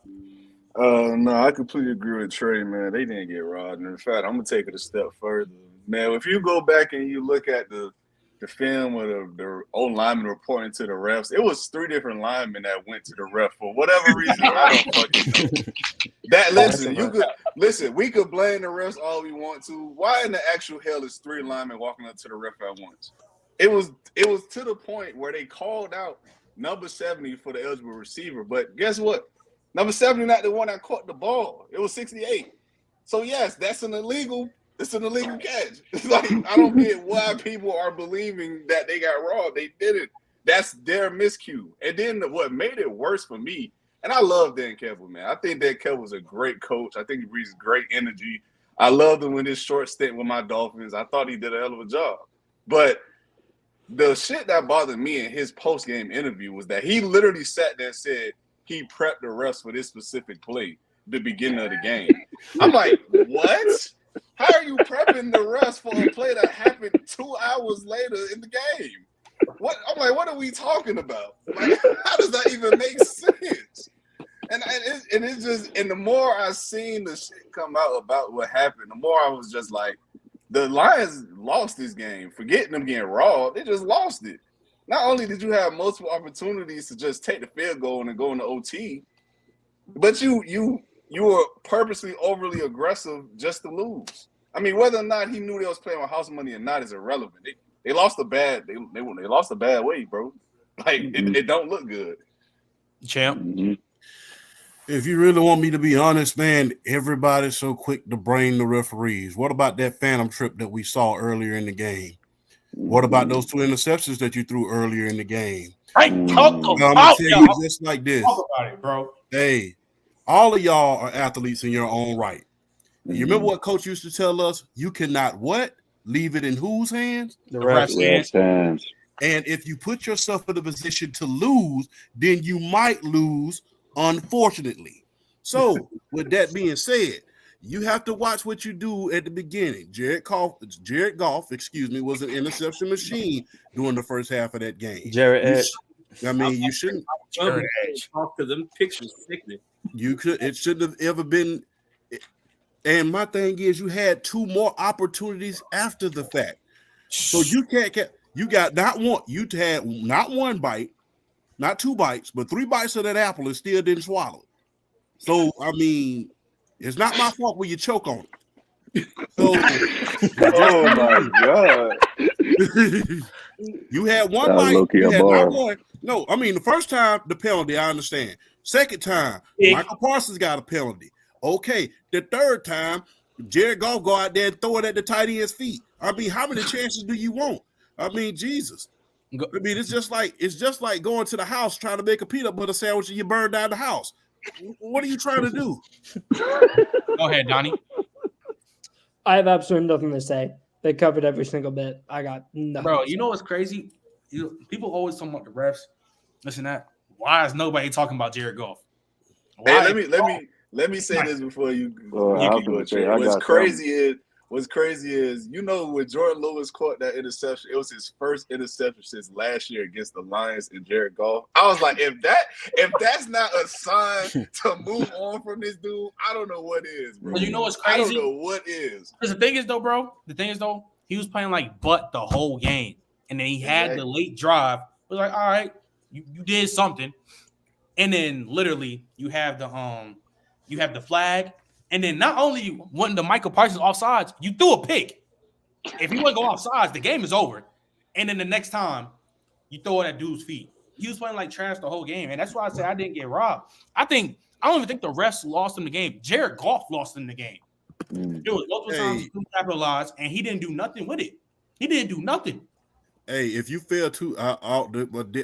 No, I completely agree with Trey, man. They didn't get robbed. And in fact, I'm gonna take it a step further. Man, if you go back and you look at the film of the old lineman reporting to the refs, it was 3 different linemen that went to the ref for whatever reason. I don't fucking know. We could blame the refs all we want to. Why in the actual hell is 3 linemen walking up to the ref at once? It was to the point where they called out number 70 for the eligible receiver. But guess what? Number 70 not the one that caught the ball. It was 68. So yes, it's an illegal catch. It's like, I don't get why people are believing that they got robbed. They didn't. That's their miscue. And then what made it worse for me, and I love Dan Campbell, man. I think Dan Campbell's a great coach. I think he brings great energy. I loved him in his short stint with my Dolphins. I thought he did a hell of a job. But the shit that bothered me in his post-game interview was that he literally sat there and said he prepped the refs for this specific play, the beginning of the game. I'm like, what? How are you prepping the refs for a play that happened 2 hours later in the game? What? I'm like, what are we talking about? Like, how does that even make sense? And it's just, and the more I seen the shit come out about what happened, the more I was just like, the Lions lost this game. Forgetting them getting robbed, they just lost it. Not only did you have multiple opportunities to just take the field goal and go into OT, but you were purposely overly aggressive just to lose. I mean, whether or not he knew they was playing with house money or not is irrelevant. They lost a bad they lost a bad way, bro. Like it don't look good. Champ. Mm-hmm. If you really want me to be honest, man, everybody's so quick to blame the referees. What about that phantom trip that we saw earlier in the game? What about those 2 interceptions that you threw earlier in the game? I'm gonna tell you just like this. Talk about it, bro. Hey, all of y'all are athletes in your own right. You remember what Coach used to tell us? You cannot what? Leave it in whose hands? The refs' hands. And if you put yourself in a position to lose, then you might lose, unfortunately. So, with that being said, you have to watch what you do at the beginning. Jared Goff, was an interception machine during the first half of that game. Jared Edge. You shouldn't. Talk to them pictures sickening. It shouldn't have ever been. And my thing is, you had 2 more opportunities after the fact. So you can't. You got not one. You had not 1 bite, not 2 bites, but 3 bites of that apple and still didn't swallow. So I mean, it's not my fault when you choke on it. So, oh my god! You had 1 bite. You had not 1. No, I mean the first time the penalty, I understand. Second time, Michael Parsons got a penalty. Okay, the third time, Jared Goff go out there and throw it at the tight end's feet. I mean, how many chances do you want? I mean, Jesus. I mean, it's just like going to the house trying to make a peanut butter sandwich and you burn down the house. What are you trying to do? Go ahead, Donnie. I have absolutely nothing to say. They covered every single bit. I got nothing. Bro, to you say. know what's crazy? People always talking about the refs. Listen, that why is nobody talking about Jared Goff? Why? Hey, let me say this before you. I was gonna say, What's crazy is when Jordan Lewis caught that interception, it was his first interception since last year against the Lions and Jared Goff. I was like, if that's not a sign to move on from this dude, I don't know what is, bro. But you know what's crazy? I don't know what is. Because the thing is though, he was playing like butt the whole game, and then he had the late drive. It was like, all right, you did something, and then literally you have the flag. And then not only wasn't the Michael Parsons offsides, you threw a pick. If he wouldn't go offsides, the game is over. And then the next time, you throw it at dude's feet. He was playing like trash the whole game. And that's why I say I didn't get robbed. I don't even think the refs lost him the game. Jared Goff lost him the game. It was multiple times he capitalized, and he didn't do nothing with it. He didn't do nothing. Hey, if you fail to,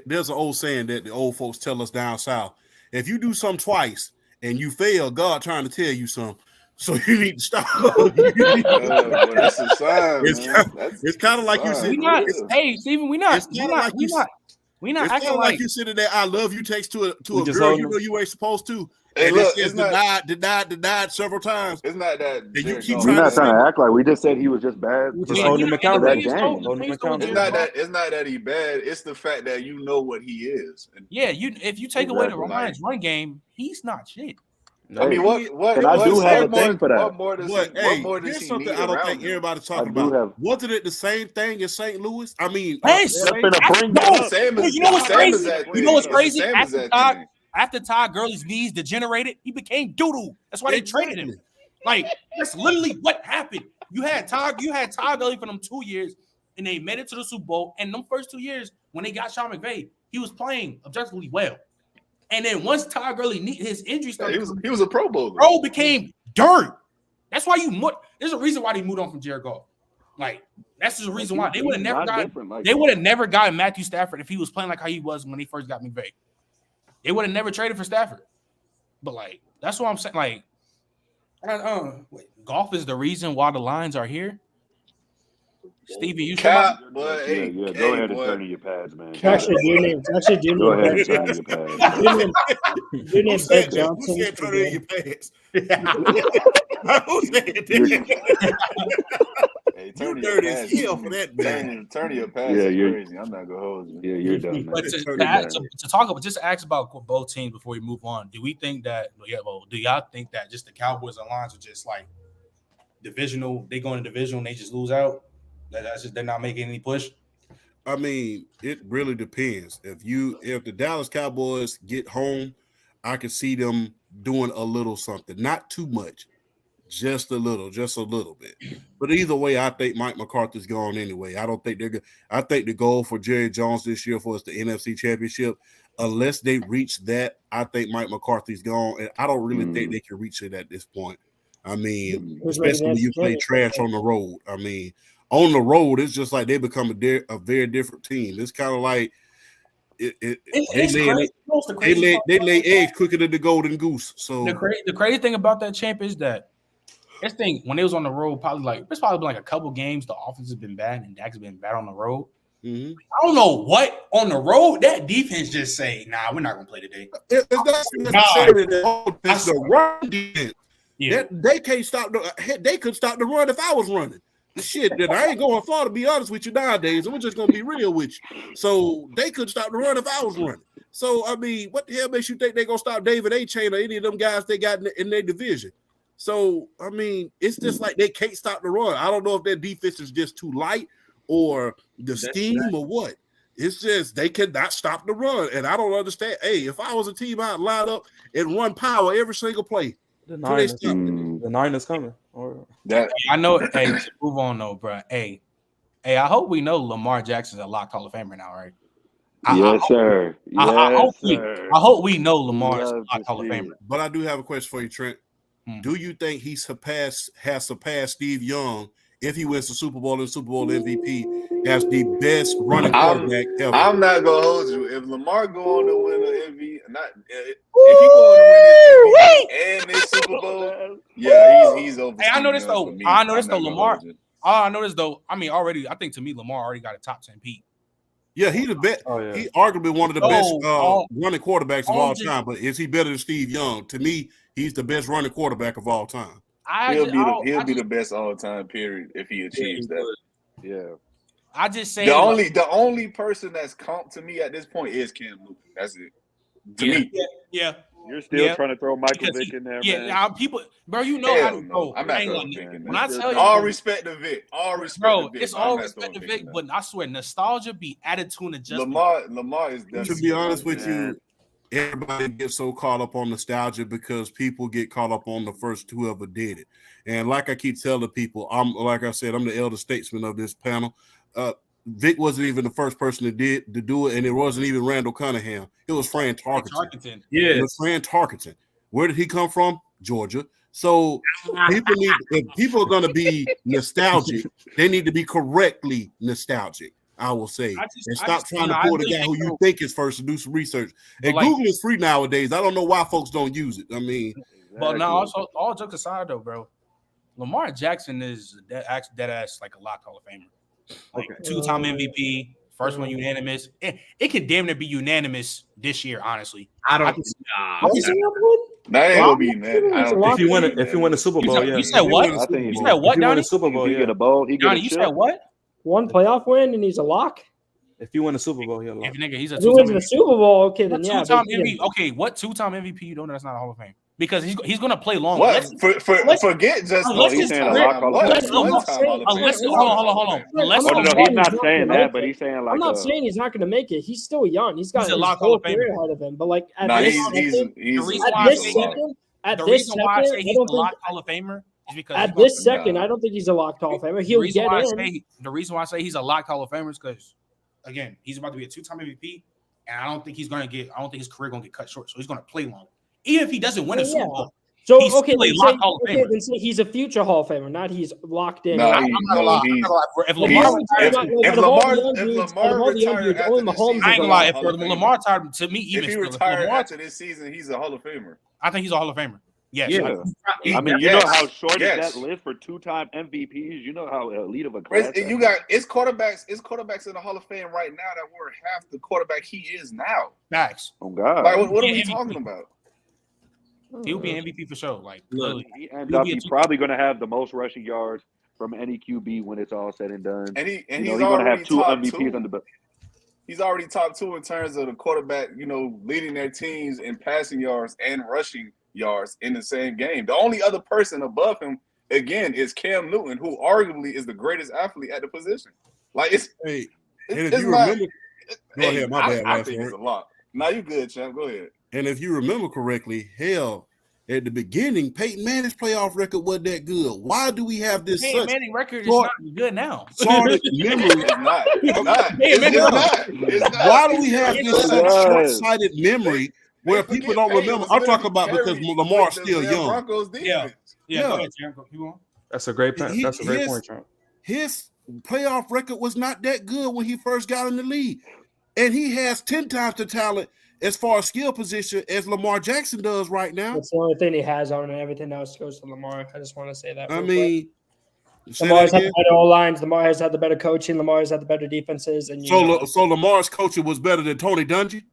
there's an old saying that the old folks tell us down south. If you do something twice, and you fail, God trying to tell you something. So you need to stop. That's a sign. It's kind of like you said. Steven, we're not acting like you sitting there. I love you text to a girl you ain't supposed to. Hey, and look, it's denied several times. It's not that. We're not trying to act like we just said he was just bad. Just holding him accountable. It's not that he bad. It's the fact that you know what he is. If you take away the Lions' run game, he's not shit. I mean, what? And I do have a thing for that. What more does here's he something need I don't think him? everybody's talking about. Wasn't it the same thing as St. Louis? I mean, you know what's crazy? You know what's crazy? After Todd Gurley's knees degenerated, he became doo-doo. That's why they traded him. Like, that's literally what happened. You had Todd Gurley for them 2 years, and they made it to the Super Bowl. And them first 2 years, when they got Sean McVay, he was playing objectively well. And then once Todd Gurley, his injury started, he was a Pro Bowler. Bro became dirt. That's why there's a reason why they moved on from Jared Goff. Like, that's the reason why they would have never gotten Matthew Stafford if he was playing like how he was when he first got McVay. They would have never traded for Stafford. But like, that's what I'm saying. Like, Goff is the reason why the Lions are here. Stevie, you go ahead and turn in your pads, man. Actually, do name Go ahead and turn in your pads. Do name Ben Johnson. Who said turn in your pads? Who said that? Hey, you dirty as hell for that, man. Turn your pads is crazy. I'm not gonna hold you. Yeah, you're done, man. But to talk about, just ask about both teams before we move on. Do we think that? Do y'all think that just the Cowboys and Lions are just like divisional? They go in the divisional and they just lose out. That's just they're not making any push. I mean, it really depends. If the Dallas Cowboys get home, I can see them doing a little something, not too much, just a little bit. But either way, I think Mike McCarthy's gone anyway. I don't think they're good. I think the goal for Jerry Jones this year for us the NFC Championship. Unless they reach that, I think Mike McCarthy's gone, and I don't really think they can reach it at this point. I mean, especially when you play trash on the road. I mean. On the road, it's just like they become a very different team. It's kind of like they lay eggs quicker than the golden goose. So the crazy thing about that, champ, is that this thing when they was on the road, it's probably been like a couple games. The offense has been bad and Dak's been bad on the road. Mm-hmm. I don't know what on the road that defense just say, "Nah, we're not gonna play today." It's not necessarily the run defense. Yeah, they can't stop. They could stop the run if I was running. Shit, that I ain't going far to be honest with you nowadays. I'm just gonna be real with you. So they could stop the run if I was running. So I mean, what the hell makes you think they're gonna stop David A-Chain or any of them guys they got in their division? So I mean, it's just like they can't stop the run. I don't know if their defense is just too light or the scheme or what. It's just they cannot stop the run, and I don't understand. Hey, if I was a team, I'd line up and run power every single play. The nine is coming. I know. Hey, move on though, bro. Hey, I hope we know Lamar Jackson's a locked Hall of Famer now, right? Yes, sir. I hope we know Lamar's a locked Hall of Famer. But I do have a question for you, Trent. Do you think has surpassed Steve Young if he wins the Super Bowl and Super Bowl MVP as the best running quarterback ever. I'm not gonna hold you. If Lamar go on to win an MVP, if he go on to win this MVP and this Super Bowl, yeah, he's over. Hey, I know this though. Lamar. I know this though. I mean, already, I think to me, Lamar already got a top 10 peak. Yeah, he's the best. Oh, yeah. He arguably one of the best running quarterbacks of all time. But is he better than Steve Young? To me, he's the best running quarterback of all time. He'll be the best all time. Period. If he achieves that. Yeah. I just say the only person that's comp to me at this point is Cam Newton. That's it. To me. Yeah. You're still trying to throw Michael Vick in there, man. People, bro, you know how to go. I'm not throwing Vick in there. When I tell you, all respect to Vic. All respect bro, to Vic. it's all respect to Vic, but I swear, nostalgia be added to an adjustment. Lamar is definitely. To be honest with you, everybody gets so caught up on nostalgia because people get caught up on the first whoever did it. And like I keep telling people, I'm the elder statesman of this panel. Vic wasn't even the first person to do it, and it wasn't even Randall Cunningham. It was Fran Tarkenton. Yeah, it was Fran Tarkenton. Where did he come from? Georgia. So if people are going to be nostalgic, they need to be correctly nostalgic. I will say, and stop trying to pull the guy who you think is first to do some research. And Google is free nowadays. I don't know why folks don't use it. I mean, but now also all jokes aside, though, bro, Lamar Jackson is dead ass like a locked Hall of Famer. Like 2-time MVP, first one unanimous. It could damn near be unanimous this year, honestly. I don't. That ain't gonna be unanimous. If you win the Super Bowl, you said what? I think you said what, Donnie? Super Bowl, get a bowl. Donnie, you said what? One playoff win and he's a lock. If you win the Super Bowl, he's a lock. He's a two-time MVP. The Super Bowl, okay, then yeah. Two-time MVP. Okay, what 2-time MVP you know that's not a Hall of Fame? Because he's gonna play long. What? Forget just he's saying a lock Hall of Fame. Hold on. He's not saying that, but he's saying like I'm not saying he's not gonna make it. He's still young. He's got a lock Hall of Fame ahead of him. But like at this second, the reason why I say he's a locked Hall of Famer is because at this second, I don't think he's a locked Hall of Famer. He'll get in. The reason why I say he's a locked Hall of Famer is because, again, he's about to be a 2-time MVP, and I don't think his career gonna get cut short. So he's gonna play long, even if he doesn't win a Super Bowl. So he's okay, still a locked Hall of Famer. Then say he's a future Hall of Famer, not he's locked in. If Lamar retired, if Lamar retired, to me, even if he retired after this season, he's a Hall of Famer. I think he's a Hall of Famer. Yes. Yeah. I mean, you know how short is that list for 2-time MVPs? You know how elite of a class. It's quarterbacks in the Hall of Fame right now that were half the quarterback he is now. Facts. Oh God. Like, what are we talking about? He'll be MVP for sure. Like, he's probably going to have the most rushing yards from any QB when it's all said and done. And he's going to have 2 MVPs on the belt. He's already top 2 in terms of the quarterback, leading their teams in passing yards and rushing yards in the same game. The only other person above him, again, is Cam Newton, who arguably is the greatest athlete at the position. Like, it's not. Go ahead, my bad. I think it's a lot. Now you good, champ. Go ahead. And if you remember correctly, at the beginning, Peyton Manning's playoff record wasn't that good. Why do we have this? Peyton Manning record is not good now. Memory. It's not. Why do we have this short-sighted memory where people don't remember? I'm talking about because Lamar's still young. Yeah. Go ahead, Champ. Keep going. That's a great point. That's a great point, Champ. His playoff record was not that good when he first got in the league, and he has 10 times the talent as far as skill position as Lamar Jackson does right now. That's the only thing he has on, and everything else goes to Lamar. I just want to say that. I mean, Lamar's had the better O-lines. Lamar has had the better coaching. Lamar has had the better defenses. And so Lamar's coaching was better than Tony Dungy?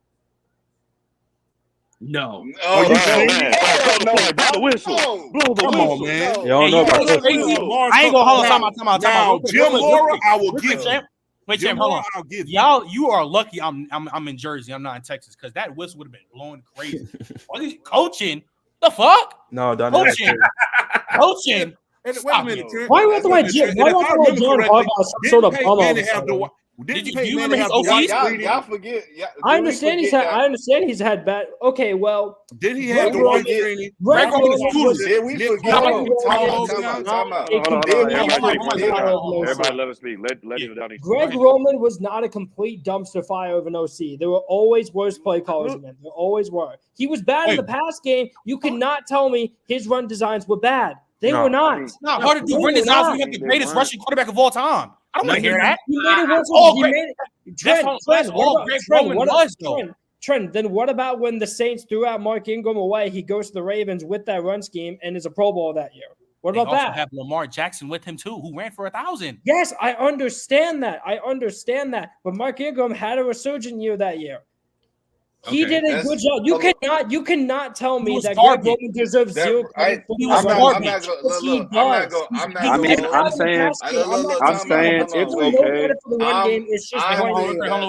No. Oh, no. Blow the whistle. Come on, man. You don't know about this. I ain't going to hold on. Time out. Jim Mora, I will give you. Wait, Champ, hold on. Y'all, you are lucky I'm in Jersey. I'm not in Texas because that whistle would have been blowing crazy. Coaching? The fuck? No, done Coaching. Wait a minute, Trent. Why do we have to Jim? Why do we have to John Harbaugh some sort of bum all of a sudden? Did you remember his OCs? Y'all forget. I understand he's had bad. Okay, well, did he have the white training? Greg Roman Did we forget? Time out. Everybody let us speak. Let you down. Greg Roman was not a complete dumpster fire of an OC. There were always worse play callers than him. There always were. He was bad in the pass game. You could not tell me his run designs were bad. They No. were not. It's not hard to do renaissance when you have the greatest rushing quarterback of all time. I don't want to hear that. You made it once. Oh, You great. made it. That's all Greg Roman was, though. Trent, then what about when the Saints threw out Mark Ingram away? He goes to the Ravens with that run scheme and is a Pro Bowl that year. What about that? They also have Lamar Jackson with him too, who ran for 1,000. Yes, I understand that. But Mark Ingram had a resurgent year that year. He did a good job. You cannot tell me that Greg Roman deserves 0 credit for I'm garbage. not I'm saying it's okay.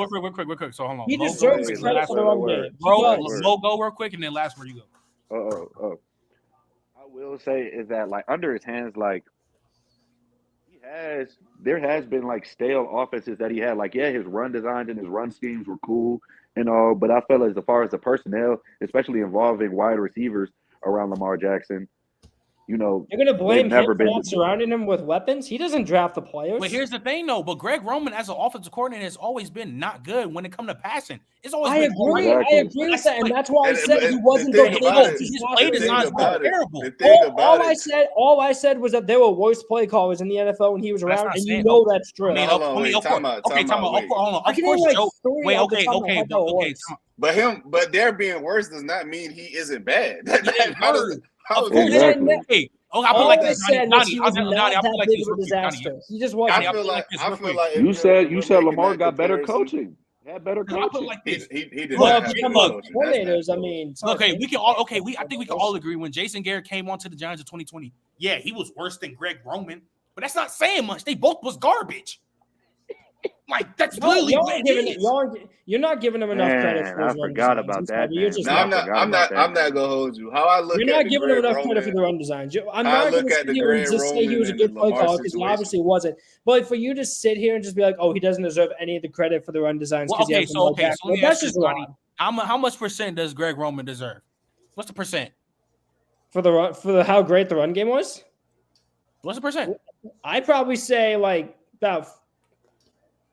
Real quick. So hold on. He deserves credit for the run game. Mo, go real quick, and then last where you go. I will say is that like under his hands, like there has been like stale offenses that he had. Like, yeah, his run designs and his run schemes were cool and all, but I felt as far as the personnel, especially involving wide receivers around Lamar Jackson, you know, you're gonna blame him for been not surrounding him with weapons. He doesn't draft the players. But here's the thing, though. But Greg Roman, as an offensive coordinator, has always been not good when it comes to passing. It's always been. I agree with that, and that's why I said he wasn't the His play design is terrible. All I said was that there were worse play callers in the NFL when he was around, and you know that's true. But their being worse does not mean he isn't bad. I'll put like this, Donnie. I'll put like this. He just wasn't. I feel like you said Lamar got better coaching. Had better coaching. He did not have coordinators. I mean, okay, we can all I think we can all agree when Jason Garrett came onto the Giants in 2020. Yeah, he was worse than Greg Roman, but that's not saying much. They both was garbage. Like that's really you're not giving him enough credit for his I forgot about that. I'm not gonna hold you. How I look you're not giving him enough credit for the run designs. I'm not going to sit here and just say he was a good play caller because he obviously wasn't. But for you to sit here and just be like, oh, he doesn't deserve any of the credit for the run designs. So that's just wrong. How much percent does Greg Roman deserve? What's the percent for how great the run game was? What's the percent? I'd probably say like about.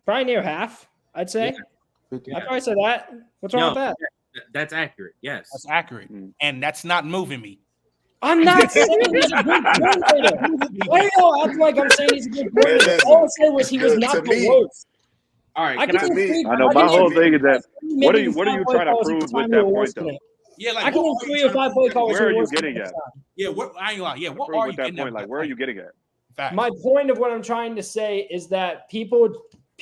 Probably near half, I'd say. Yeah. I'd probably say that. What's wrong with that? That's accurate. Yes. That's accurate. And that's not moving me. I'm not saying he's a good coordinator. Why do you act like I'm saying he's a good coordinator? All I said was he was not the worst. All right. I know my whole thing is that what are you trying to prove with that point though? Yeah, like I can name 3 or 5 play callers. Where are you getting at? Yeah, I ain't lying. Yeah, what are you getting at? Like, where are you getting at? Fact. My point of what I'm trying to say is that people.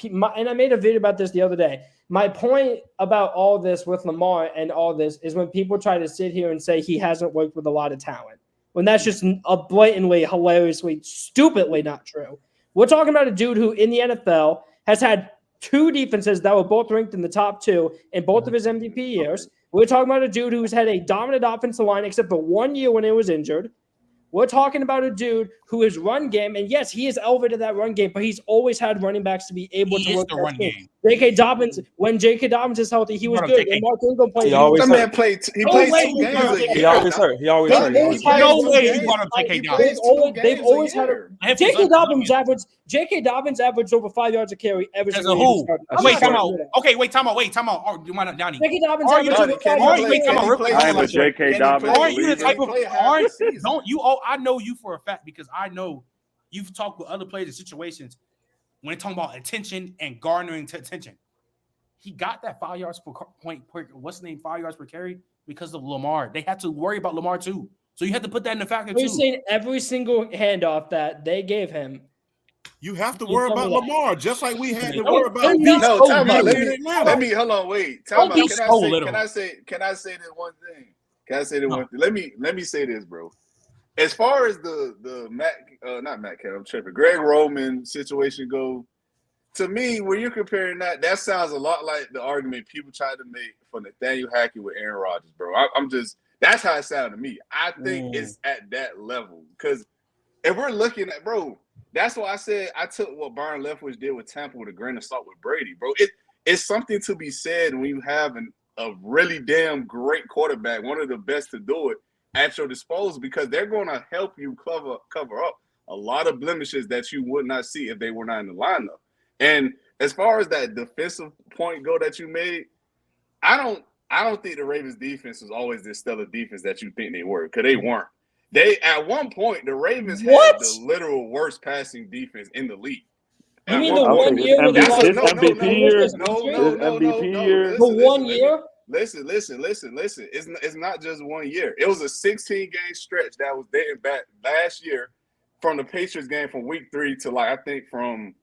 And I made a video about this the other day. My point about all this with Lamar and all this is when people try to sit here and say he hasn't worked with a lot of talent, when that's just a blatantly, hilariously, stupidly not true. We're talking about a dude who in the NFL has had 2 defenses that were both ranked in the top 2 in both of his MVP years. We're talking about a dude who's had a dominant offensive line except for 1 year when he was injured. We're talking about a dude who is run game, and yes, he has elevated that run game, but he's always had running backs to be able to work the run game. J.K. Dobbins, when J.K. Dobbins is healthy, he was good. And Mark Ingram played. He played 2 games. He always hurt. No way you brought up J.K. Dobbins. They've always had a J.K. Dobbins averaged over 5 yards a carry every single who? Wait, time out. Okay, wait, time out. Oh, do you mind, Donnie? J.K. Dobbins averaged over 5 yards. I am a J.K. Dobbins. Aren't you the type of don't you? Oh, I know you for a fact because I know you've talked with other players in situations when they're talking about attention and garnering attention. He got that 5 yards per point. What's the name? 5 yards per carry because of Lamar. They had to worry about Lamar too. So you have to put that in the factor too. You're saying every single handoff that they gave him. You have to worry about Lamar, just like we had to worry about. No, time out. Let me hold on. Wait, time out. Can I say this one thing? Let me say this, bro. As far as the Greg Roman situation go, to me, when you're comparing that sounds a lot like the argument people tried to make for Nathaniel Hackett with Aaron Rodgers, bro. That's how it sounded to me. I think it's at that level because if we're looking at, bro, that's why I said I took what Byron Leftwich did with Tampa with a grain of salt with Brady, bro. It's something to be said when you have a really damn great quarterback, one of the best to do it, at your disposal because they're going to help you cover up a lot of blemishes that you would not see if they were not in the lineup. And as far as that defensive point go that you made, I don't think the Ravens defense was always this stellar defense that you think they were because they weren't. They at one point the Ravens What? had the literal worst passing defense in the league. You At mean one the I'll point. one say year when they this lost? MVP year. MVP year. The one year? Listen. It's not just 1 year. It was a 16-game stretch that was dating back last year from the Patriots game from week 3 to like I think from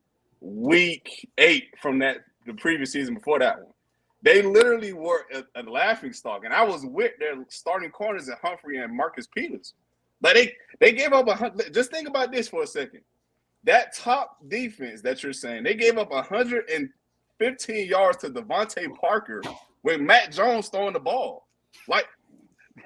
week 8 from the previous season before that one. They literally were a laughing stock, and I was with their starting corners at Humphrey and Marcus Peters. But they gave up just think about this for a second. That top defense that you're saying, they gave up 115 yards to Devontae Parker with Matt Jones throwing the ball. Like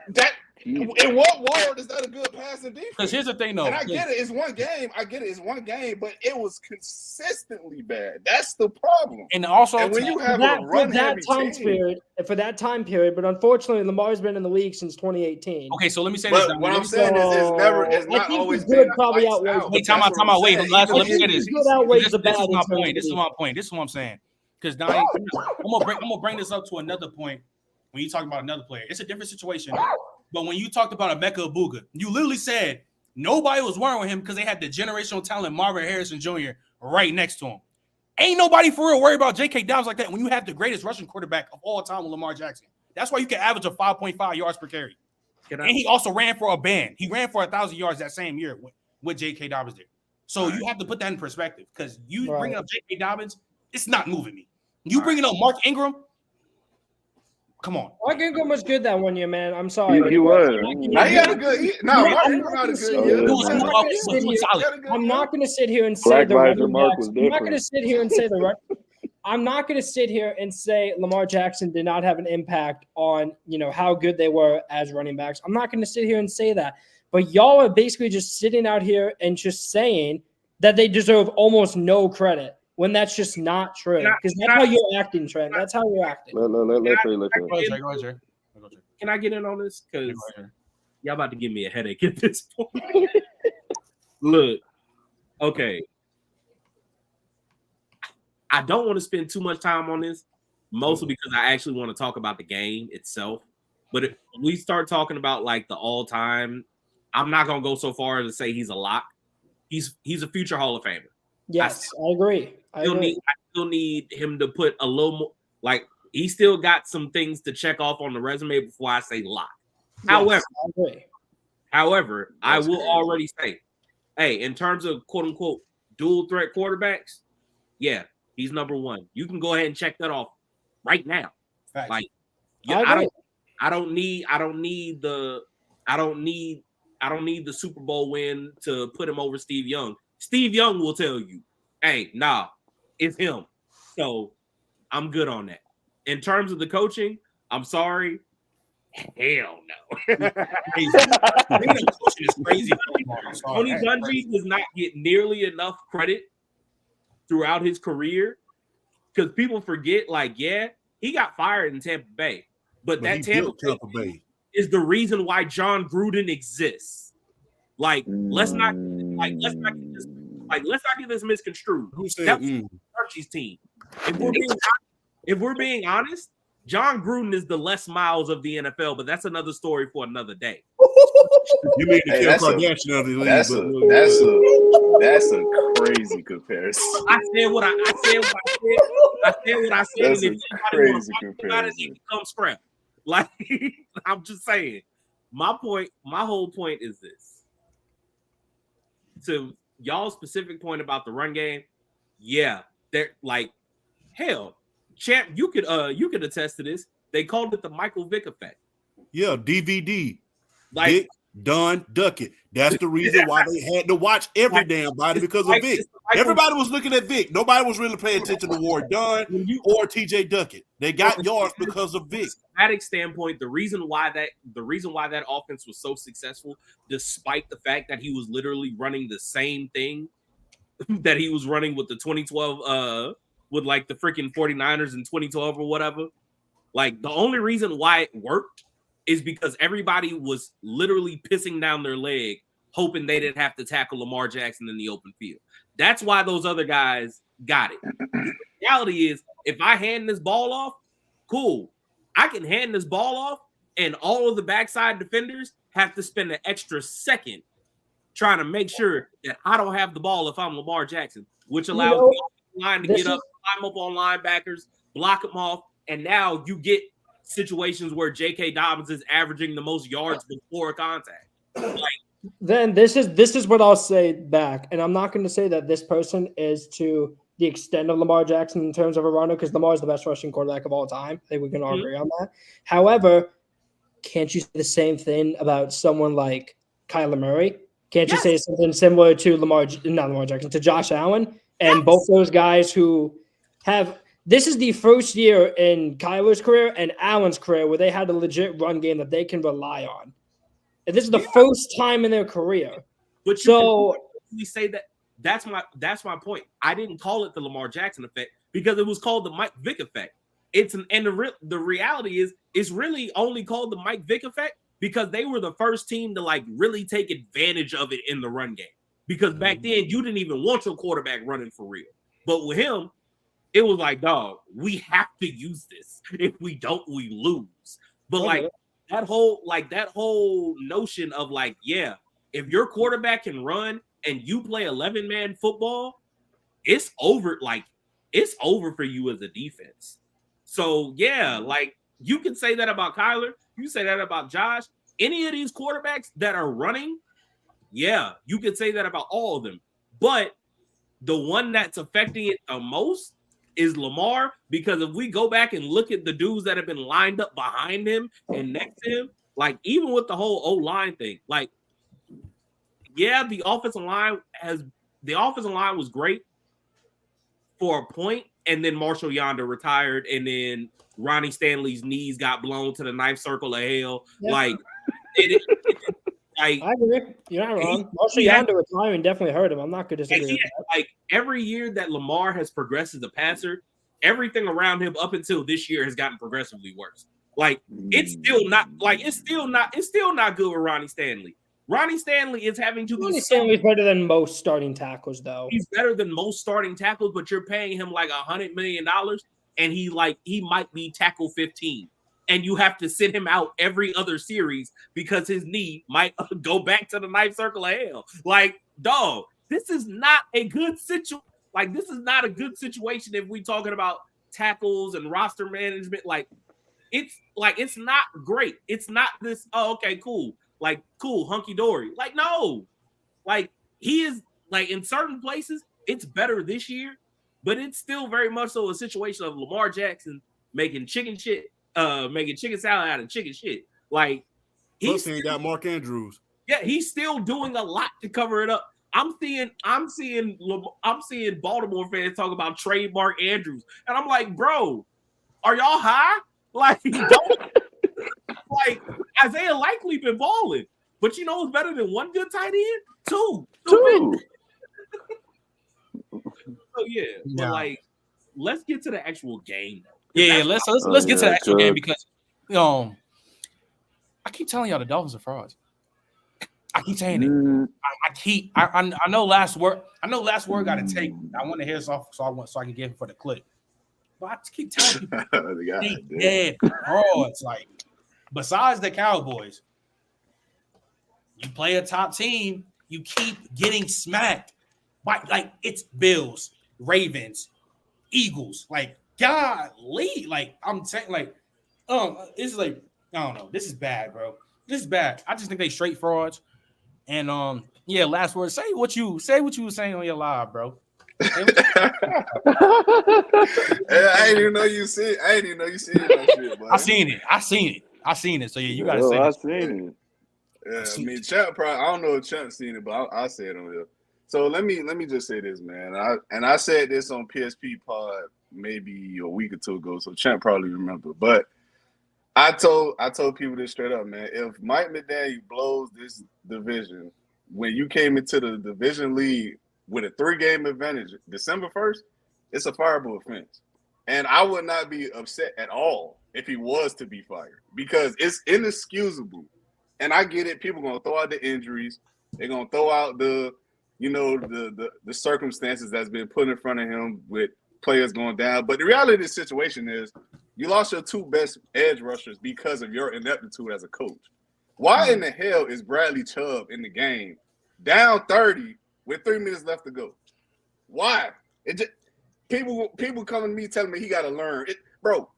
that. In what world is that a good passing defense? Because here's the thing, though. And I get it. It's one game. It's one game, but it was consistently bad. That's the problem. And also, and when you have for that time period, but unfortunately, Lamar's been in the league since 2018. Okay, so let me say this. What I'm saying is, it's not always good. Probably outweighs. Hey, time out. Wait, let me say this. Good outweighs the bad. This is my point. This is what I'm saying. Because I'm gonna bring this up to another point. When you talk about another player, it's a different situation. But when you talked about Emeka Egbuka, you literally said nobody was worrying with him because they had the generational talent Marvin Harrison Jr. right next to him. Ain't nobody for real worried about J.K. Dobbins like that when you have the greatest rushing quarterback of all time with Lamar Jackson. That's why you can average a 5.5 yards per carry. And he also ran for a band. He ran for 1,000 yards that same year with J.K. Dobbins there. So you have to put that in perspective because you bringing up J.K. Dobbins, it's not moving me. You bringing up Mark Ingram, come on. Mark Ingram was good that 1 year, man. I'm sorry. He was. He had a good. Mark Ingram had a good year. I'm not going to sit here and say the running backs. I'm not going to sit here and say I'm not going to sit here and say Lamar Jackson did not have an impact on how good they were as running backs. I'm not going to sit here and say that. But y'all are basically just sitting out here and just saying that they deserve almost no credit. When that's just not true. Because that's how you're acting, Trent. That's how you're acting. Can I get in on this? Because y'all about to give me a headache at this point. Look, okay. I don't want to spend too much time on this, mostly because I actually want to talk about the game itself. But if we start talking about like the all-time, I'm not going to go so far as to say he's a lock. He's a future Hall of Famer. Yes, I agree. I still need him to put a little more, like he still got some things to check off on the resume before I say lock. Yes, However, I will already say, hey, in terms of quote unquote dual threat quarterbacks, yeah, he's number one. You can go ahead and check that off right now. Facts. Like, yeah, I don't need the Super Bowl win to put him over Steve Young. Steve Young will tell you, hey, nah, it's him. So I'm good on that. In terms of the coaching, I'm sorry. Hell no. Coaching is crazy. Tony Dungy does not get nearly enough credit throughout his career because people forget, like, yeah, he got fired in Tampa Bay, but that Tampa Bay is the reason why John Gruden exists. Like, let's not get this misconstrued. That was Archie's team. If we're being honest, John Gruden is the Les Miles of the NFL, but that's another story for another day. You mean the Kim Kardashian of the league? That's a crazy comparison. I said what I said. That's and if a crazy comparison. It becomes scrap. Like, I'm just saying. My whole point is this. To y'all's specific point about the run game, yeah, they're like, hell, champ, you could attest to this. They called it the Michael Vick effect. Yeah, DVD. Like, Vic, Dunn, Duckett. That's the reason why they had to watch every damn body because of Vic. Everybody was looking at Vic. Nobody was really paying attention to Ward Dunn or TJ Duckett. They got yards because of Vic. Schematic standpoint, the reason why that offense was so successful, despite the fact that he was literally running the same thing that he was running with the 2012 with like the freaking 49ers in 2012 or whatever. Like, the only reason why it worked is because everybody was literally pissing down their leg, hoping they didn't have to tackle Lamar Jackson in the open field. That's why those other guys got it. The reality is, if I hand this ball off, cool. I can hand this ball off, and all of the backside defenders have to spend an extra second trying to make sure that I don't have the ball if I'm Lamar Jackson, which allows the offensive line to get up, climb up on linebackers, block them off, and now you get situations where J.K. Dobbins is averaging the most yards before contact. Then this is what I'll say back, and I'm not going to say that this person is to the extent of Lamar Jackson in terms of a runner, because Lamar is the best rushing quarterback of all time. I think we can all agree on that. However, can't you say the same thing about someone like Kyler Murray? Can't you say something similar to to Josh Allen? And both those guys who have – this is the first year in Kyler's career and Allen's career where they had a legit run game that they can rely on. And this is the first time in their career. But we say that that's my point. I didn't call it the Lamar Jackson effect because it was called the Mike Vick effect. The reality is it's really only called the Mike Vick effect because they were the first team to like really take advantage of it in the run game. Because back then you didn't even want your quarterback running for real. But with him, it was like, dog, we have to use this. If we don't, we lose. But that whole notion of like, yeah, if your quarterback can run and you play 11-man football, it's over. Like, it's over for you as a defense. So yeah, like you can say that about Kyler. You say that about Josh. Any of these quarterbacks that are running, yeah, you could say that about all of them. But the one that's affecting it the most is Lamar, because if we go back and look at the dudes that have been lined up behind him and next to him, like even with the whole O-line thing, like, yeah, the offensive line was great for a point, and then Marshall Yonder retired, and then Ronnie Stanley's knees got blown to the ninth circle of hell. Yeah. Like, I agree. You're not wrong. Marshall Yonder retiring definitely hurt him. I'm not going to disagree with that. Like every year that Lamar has progressed as a passer, everything around him up until this year has gotten progressively worse. Like it's still not good with Ronnie Stanley. Ronnie Stanley is having to Ronnie Stanley's better than most starting tackles, though. He's better than most starting tackles, but you're paying him like $100 million, and he might be tackle 15. And you have to sit him out every other series because his knee might go back to the ninth circle of hell. Like, dog, this is not a good situation. Like, this is not a good situation if we're talking about tackles and roster management. It's not great. It's not this, oh, okay, cool. Like, cool, hunky-dory. Like, no. Like, he is, like, in certain places, it's better this year, but it's still very much so a situation of Lamar Jackson making chicken salad out of chicken shit. Like, plus he got Mark Andrews. Yeah, he's still doing a lot to cover it up. I'm seeing Baltimore fans talk about trademark Andrews, and I'm like, bro, are y'all high? Like, like Isaiah Likely been balling, but you know what's better than one good tight end? Two. So yeah, but like, let's get to the actual game. Yeah, let's get to the actual game because I keep telling y'all the Dolphins are frauds. I keep saying it. I know last word got a take. I want to hear this off so I can get him for the clip. But I keep telling people they frauds. Like, besides the Cowboys, you play a top team, you keep getting smacked by, like, it's Bills, Ravens, Eagles. Like, golly, like, I'm saying, like, it's like, I don't know. This is bad, bro. This is bad. I just think they straight frauds. And yeah, last word. Say what you were saying on your live, bro. I didn't even know you see it. That shit, I seen it. So yeah, you gotta say it. I seen it. Yeah, I mean, Champ probably, I don't know if Champ seen it, but I say it on here. So let me just say this, man. I said this on PSP Pod maybe a week or two ago, so Champ probably remember. But I told people this straight up, man. If Mike McDaniel blows this division, when you came into the division lead with a 3-game advantage December 1st, it's a fireable offense. And I would not be upset at all if he was to be fired because it's inexcusable. And I get it. People are going to throw out the injuries. They're going to throw out the circumstances that's been put in front of him with players going down. But the reality of the situation is you lost your 2 best edge rushers because of your ineptitude as a coach. Why in the hell is Bradley Chubb in the game down 30 with 3 minutes left to go? Why? It just people coming to me telling me he got to learn it, bro.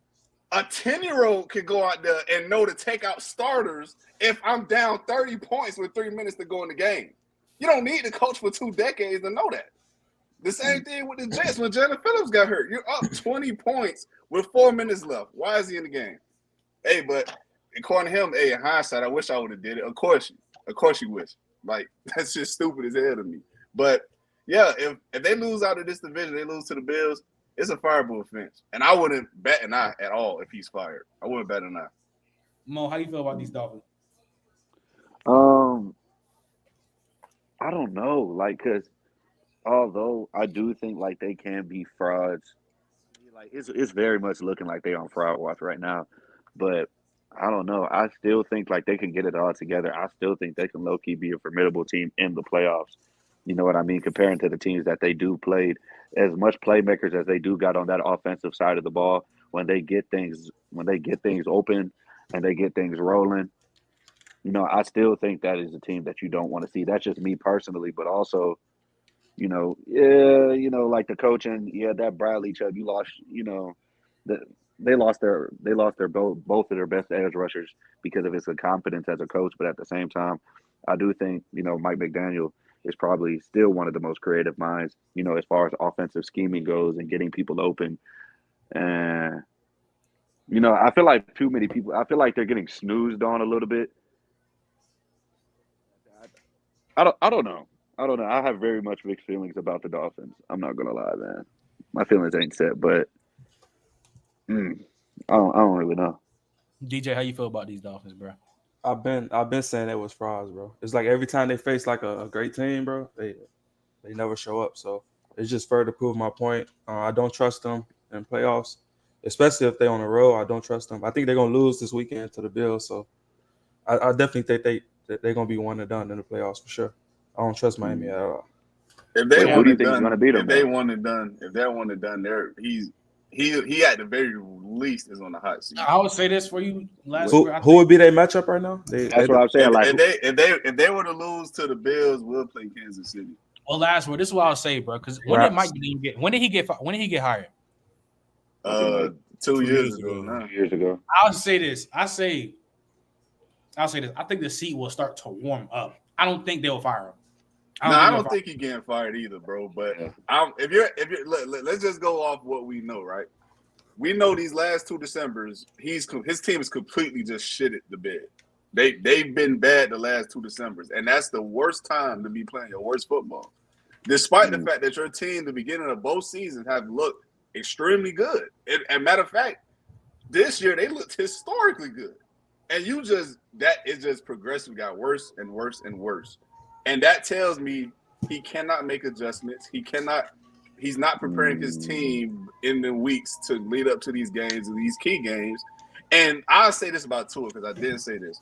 A 10-year-old can go out there and know to take out starters if I'm down 30 points with 3 minutes to go in the game. You don't need to coach for 2 decades to know that. The same thing with the Jets when Jalen Phillips got hurt. You're up 20 points with 4 minutes left. Why is he in the game? Hey, but according to him, hey, in hindsight, I wish I would have did it. Of course you wish. Like, that's just stupid as hell to me. But yeah, if they lose out of this division, they lose to the Bills, it's a fireable offense. And I wouldn't bat an eye at all if he's fired. I wouldn't bat an eye. Mo, how do you feel about these Dolphins? I don't know, like, because although I do think like they can be frauds, like it's very much looking like they're on fraud watch right now. But I don't know. I still think like they can get it all together. I still think they can low key be a formidable team in the playoffs. You know what I mean? Comparing to the teams that they do played, as much playmakers as they do got on that offensive side of the ball, when they get things open and they get things rolling, you know, I still think that is a team that you don't want to see. That's just me personally, but also, you know, like the coaching, that Bradley Chubb, you lost, you know, they lost both of their best edge rushers because of his incompetence as a coach. But at the same time, I do think, you know, Mike McDaniel is probably still one of the most creative minds, you know, as far as offensive scheming goes and getting people open. And, you know, I feel like they're getting snoozed on a little bit. I don't know. I have very much mixed feelings about the Dolphins. I'm not gonna lie, man. My feelings ain't set, but I don't really know. DJ, how you feel about these Dolphins, bro? I've been saying it was frauds, bro. It's like every time they face like a great team, bro, they never show up. So it's just further to prove my point. I don't trust them in playoffs, especially if they're on the road. I don't trust them. I think they're gonna lose this weekend to the Bills. So I definitely think they're gonna be one and done in the playoffs for sure. I don't trust Miami at all. If they who do you think is gonna beat them? If they're one and done, he at the very least is on the hot seat. I would say this for you. Who would be their matchup right now? That's what I'm saying. If they were to lose to the Bills, we'll play Kansas City. Well, last word. This is what I'll say, bro. Because when did Mike get? When did he get hired? 2 years ago. Now. 2 years ago. I'll say this. I think the seat will start to warm up. I don't think they'll fire him. I don't think he's getting fired either, bro. But if you're let's just go off what we know, right? We know these last 2 Decembers, his team is completely just shitted the bed. They've been bad the last 2 Decembers, and that's the worst time to be playing your worst football. Despite the fact that your team, the beginning of both seasons, have looked extremely good. And matter of fact, this year they looked historically good. And it just progressively got worse and worse and worse. And that tells me he cannot make adjustments. He's not preparing his team in the weeks to lead up to these games and these key games. And I'll say this about Tua, because I didn't say this.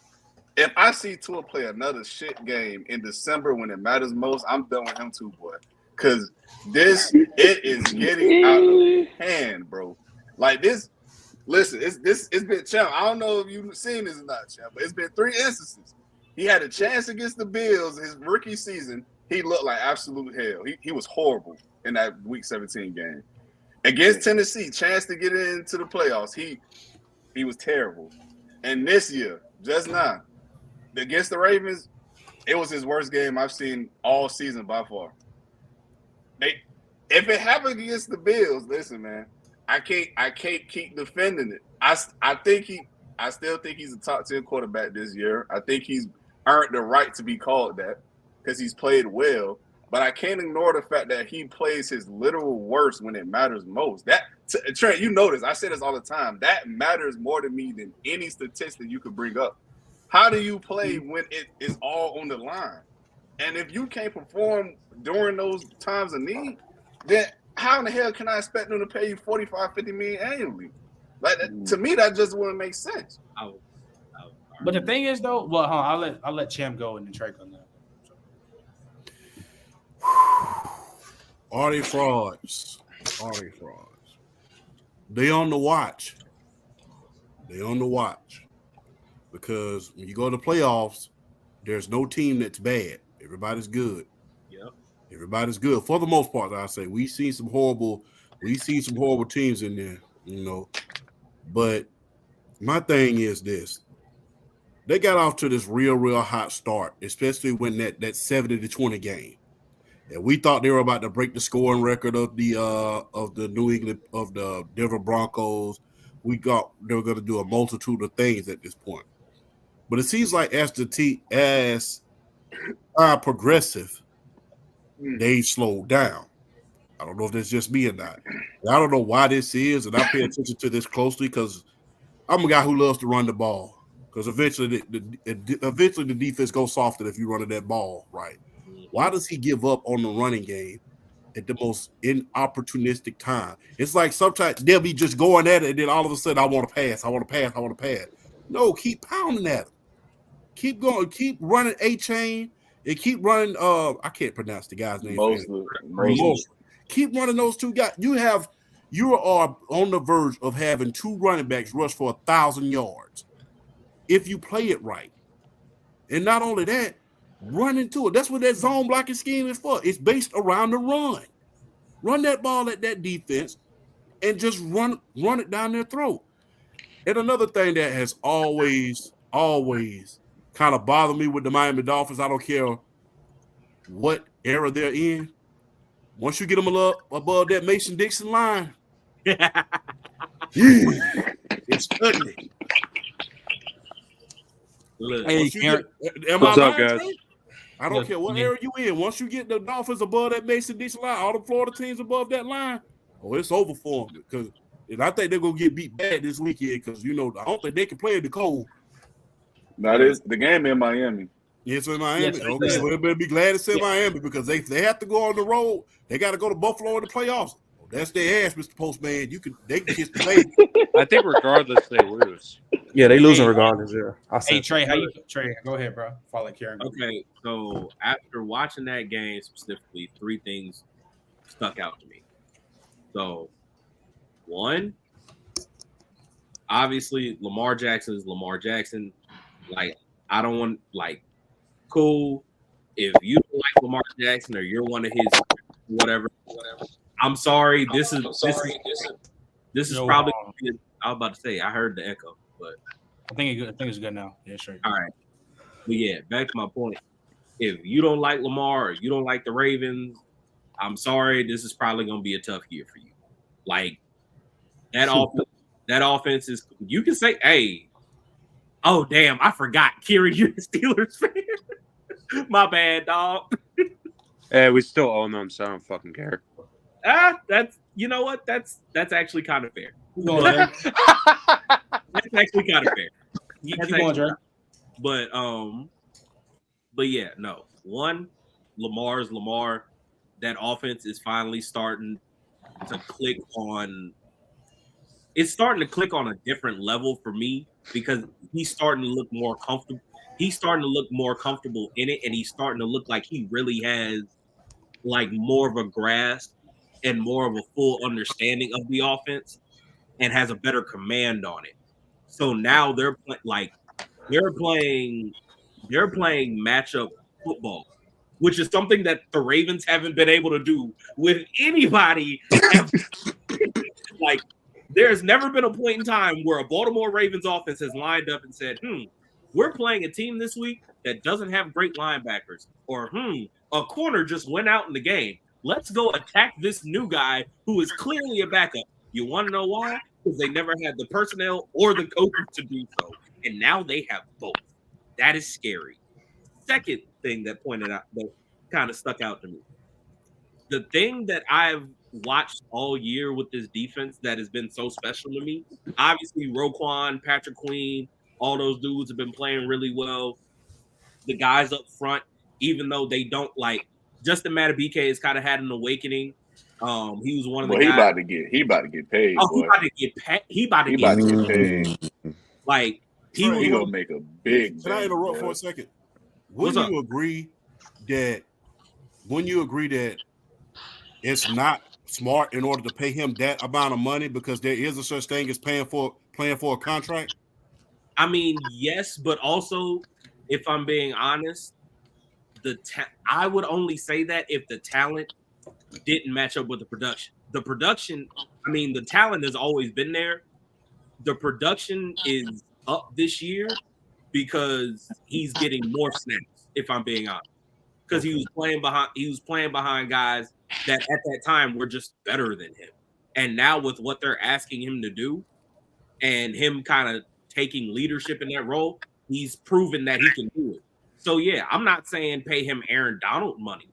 If I see Tua play another shit game in December when it matters most, I'm done with him too, boy. Because it is getting out of hand, bro. Like this. Listen, it's been champ. I don't know if you've seen this or not, champ, but it's been 3 instances. He had a chance against the Bills his rookie season. He looked like absolute hell. He was horrible in that Week 17 game. Against Tennessee, chance to get into the playoffs. He was terrible. And this year, just now, against the Ravens, it was his worst game I've seen all season by far. If it happened against the Bills, listen, man, I can't keep defending it. I still think he's a top 10 quarterback this year. I think he's earned the right to be called that because he's played well. But I can't ignore the fact that he plays his literal worst when it matters most. Trent, you know this. I say this all the time. That matters more to me than any statistic you could bring up. How do you play when it is all on the line? And if you can't perform during those times of need, then how in the hell can I expect them to pay you $45-50 million annually? Like to me, that just wouldn't make sense. But the thing is, though, well, I'll let Champ go and then Trey on that. Are they frauds? They on the watch. because when you go to the playoffs, there's no team that's bad. Everybody's good. Yep. Everybody's good for the most part. I say we see some horrible teams in there, you know. But my thing is this: they got off to this real hot start, especially when that 70-20 game. And we thought they were about to break the scoring record of the Denver Broncos. We thought they were going to do a multitude of things at this point. But it seems like as progressive, they slowed down. I don't know if that's just me or not. I don't know why this is, and I pay attention to this closely because I'm a guy who loves to run the ball. Because eventually the defense goes softer if you run that ball right. Why does he give up on the running game at the most inopportunistic time? It's like sometimes they'll be just going at it, and then all of a sudden, I want to pass. No, keep pounding at him. Keep going. Keep running A-chain and keep running. I can't pronounce the guy's name. Mostly. Keep running those two guys. You are on the verge of having two running backs rush for 1,000 yards if you play it right. And not only that, run into it. That's what that zone blocking scheme is for. It's based around the run. Run that ball at that defense and just run it down their throat. And another thing that has always kind of bothered me with the Miami Dolphins, I don't care what era they're in, once you get them above that Mason-Dixon line, it's ugly. Hey, what's up, guys? I don't care what area you in. Once you get the Dolphins above that Mason-Dixon line, all the Florida teams above that line, it's over for them. Because I think they're going to get beat bad this weekend because, I don't think they can play in the cold. That is the game in Miami. It's in Miami. Yes, okay, so they better be glad it's in Miami because they have to go on the road. They got to go to Buffalo in the playoffs. That's their ass, Mr. Postman. They can kiss the baby. I think regardless they lose. Yeah, they losing regardless. Yeah. Hey Trey, Trey? Go ahead, bro. Follow Karen. Okay, so after watching that game specifically, three things stuck out to me. So, one, obviously Lamar Jackson is Lamar Jackson. Like, I don't want cool. If you don't like Lamar Jackson or you're one of his whatever. I'm sorry. This is probably. I was about to say I heard the echo, but I think it's good now. Yeah, sure. All right, but yeah, back to my point. If you don't like Lamar or you don't like the Ravens, I'm sorry. This is probably going to be a tough year for you. Like that offense is. You can say, "Hey, oh damn, I forgot, Kieran, you're a Steelers fan." My bad, dog. Hey, we still own them, so I don't fucking care. That's you know what? That's actually kind of fair. That's actually kind of fair. Keep going, Dre. But yeah, no. One, Lamar's Lamar. That offense is finally starting to click on. It's starting to click on a different level for me because he's starting to look more comfortable. He's starting to look more comfortable in it, and he's starting to look like he really has more of a grasp and more of a full understanding of the offense and has a better command on it. So now they're playing matchup football, which is something that the Ravens haven't been able to do with anybody. There's never been a point in time where a Baltimore Ravens offense has lined up and said, we're playing a team this week that doesn't have great linebackers, or a corner just went out in the game. Let's go attack this new guy who is clearly a backup. You want to know why? Because they never had the personnel or the coaches to do so. And now they have both. That is scary. Second thing that kind of stuck out to me. The thing that I've watched all year with this defense that has been so special to me, obviously Roquan, Patrick Queen, all those dudes have been playing really well. The guys up front, even though they don't Justin Madubuike has kind of had an awakening. He was one of the guys. He about to get paid. Oh, boy. He about to get paid. He gonna make a big. Can I interrupt for a second? Wouldn't you agree that it's not smart in order to pay him that amount of money because there is a such thing as playing for a contract? I mean, yes, but also, if I'm being honest, I would only say that if the talent didn't match up with the production. The production, I mean, the talent has always been there. The production is up this year because he's getting more snaps, if I'm being honest. Because he was playing behind guys that at that time were just better than him. And now with what they're asking him to do and him kind of taking leadership in that role, he's proven that he can do it. So yeah, I'm not saying pay him Aaron Donald money,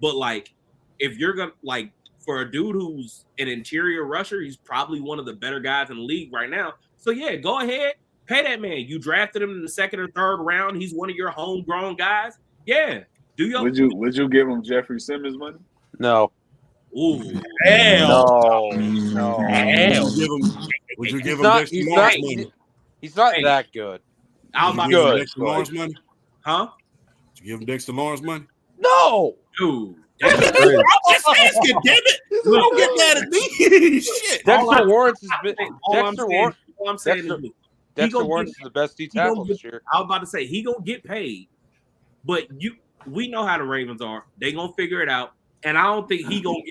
but like if you're gonna like for a dude who's an interior rusher, he's probably one of the better guys in the league right now. So yeah, go ahead, pay that man. You drafted him in the second or third round. He's one of your homegrown guys. Yeah. Would you give him Jeffrey Simmons money? No. Ooh, hell. No. Hell. Would you give him Dexter Lawrence money? He's not that good. I'm about Good. to Dexter Lawrence money? huh? Would you give him Dexter Lawrence money? No. Dude. I'm just asking, damn it. Don't get mad at me. Shit. Dexter Lawrence has been. All I'm saying is Dexter Lawrence is the best D tackle this year. I was about to say he gonna get paid, but we know how the Ravens are. They gonna figure it out, and I don't think he gonna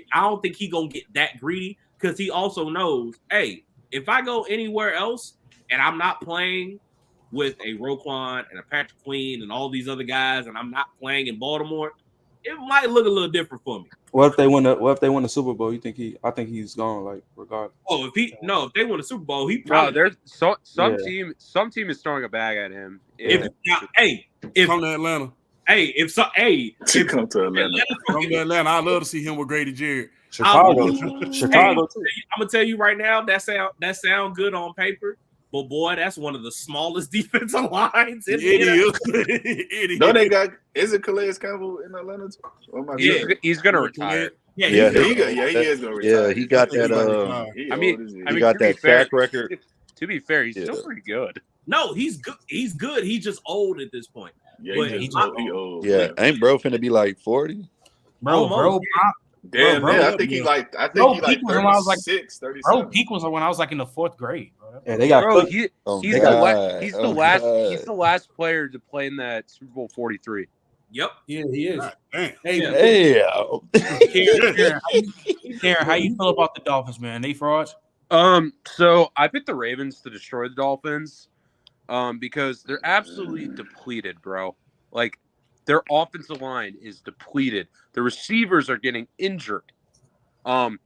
get that greedy because he also knows, hey, if I go anywhere else and I'm not playing with a Roquan and a Patrick Queen and all these other guys, and I'm not playing in Baltimore, it might look a little different for me. What if they win the Super Bowl? I think he's gone, like, regardless. Oh, if they win the Super Bowl, he No, probably there's some team is throwing a bag at him. if Come to Atlanta. Come to Atlanta. Come to Atlanta. I'd love to see him with Grady Jarrett. Chicago too. I'm gonna tell you right now, that sound good on paper, but boy, that's one of the smallest defensive lines in It is. No, they got. Is it Calais Campbell in Atlanta? He's gonna retire. He is gonna retire. Yeah, he got that. He got that sack record. To be fair, he's still pretty good. No, he's good. He's good. He's just old at this point. Yeah, he's old. Yeah, ain't bro finna be like 40? Bro, Damn, man. I think he like 36, 37. Bro, peak was when I was like in the 4th grade. Bro. Yeah, they got. Bro, he's the last player to play in that Super Bowl 43. Yep. Yeah, he is. Hey, Karen, how you feel about the Dolphins, man? They frauds? So I picked the Ravens to destroy the Dolphins, because they're absolutely depleted, bro. Like, their offensive line is depleted. The receivers are getting injured. And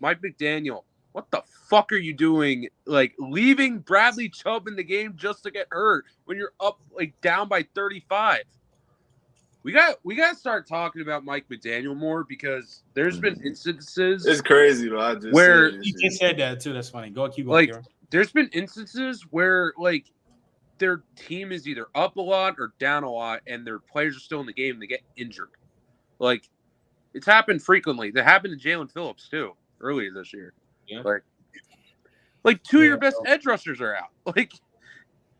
Mike McDaniel, what the fuck are you doing? Like, leaving Bradley Chubb in the game just to get hurt when you're up, like, down by 35. We got to start talking about Mike McDaniel more because there's been instances. It's crazy, though. You just said that too. That's funny. Go keep going. Like, there's been instances where, like, their team is either up a lot or down a lot, and their players are still in the game and they get injured. Like, it's happened frequently. That happened to Jalen Phillips too earlier this year. Yeah. Like two of your best edge rushers are out. Like,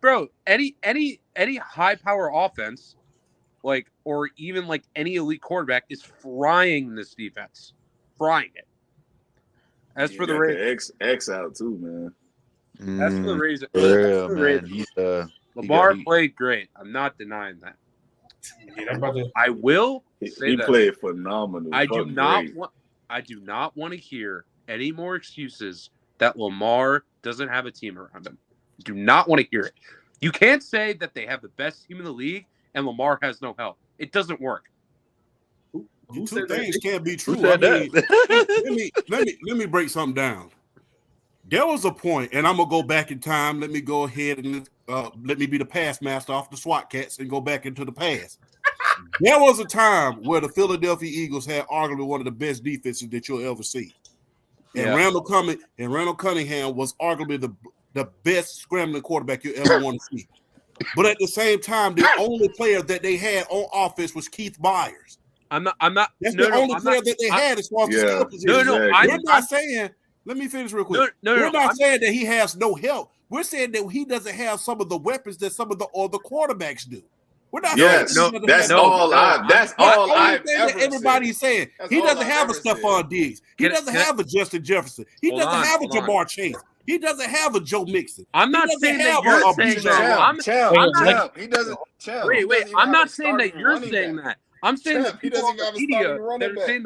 bro, any high power offense, like, or even like any elite quarterback is frying this defense, frying it. As for the Ravens, X out too, man. That's for the reason. Yeah, man. Lamar played great. I'm not denying that. I will say he that played phenomenal. I do not want to hear any more excuses that Lamar doesn't have a team around him. Do not want to hear it. You can't say that they have the best team in the league and Lamar has no help. It doesn't work. Two things can't be true. Who said that? Let me break something down. There was a point, and I'm gonna go back in time. Let me go ahead and let me be the past master off the SWAT cats and go back into the past. There was a time where the Philadelphia Eagles had arguably one of the best defenses that you'll ever see. And Randall Cunningham was arguably the best scrambling quarterback you ever want to see. But at the same time, the only player that they had on offense was Keith Byers. I'm not. That's the only player that they had as far as the skill position. We're not saying. Let me finish real quick. We're not saying that he has no help. We're saying that he doesn't have some of the weapons that some of the other quarterbacks do. We're not saying that's all I've ever everybody's saying. He doesn't have a Stephon Diggs. He doesn't have a Justin Jefferson. He doesn't have a Jamar Chase. He doesn't have a Joe Mixon. I'm not saying that you're saying that. He doesn't. Wait. I'm not saying that you're saying that. I'm saying that people on the media that are saying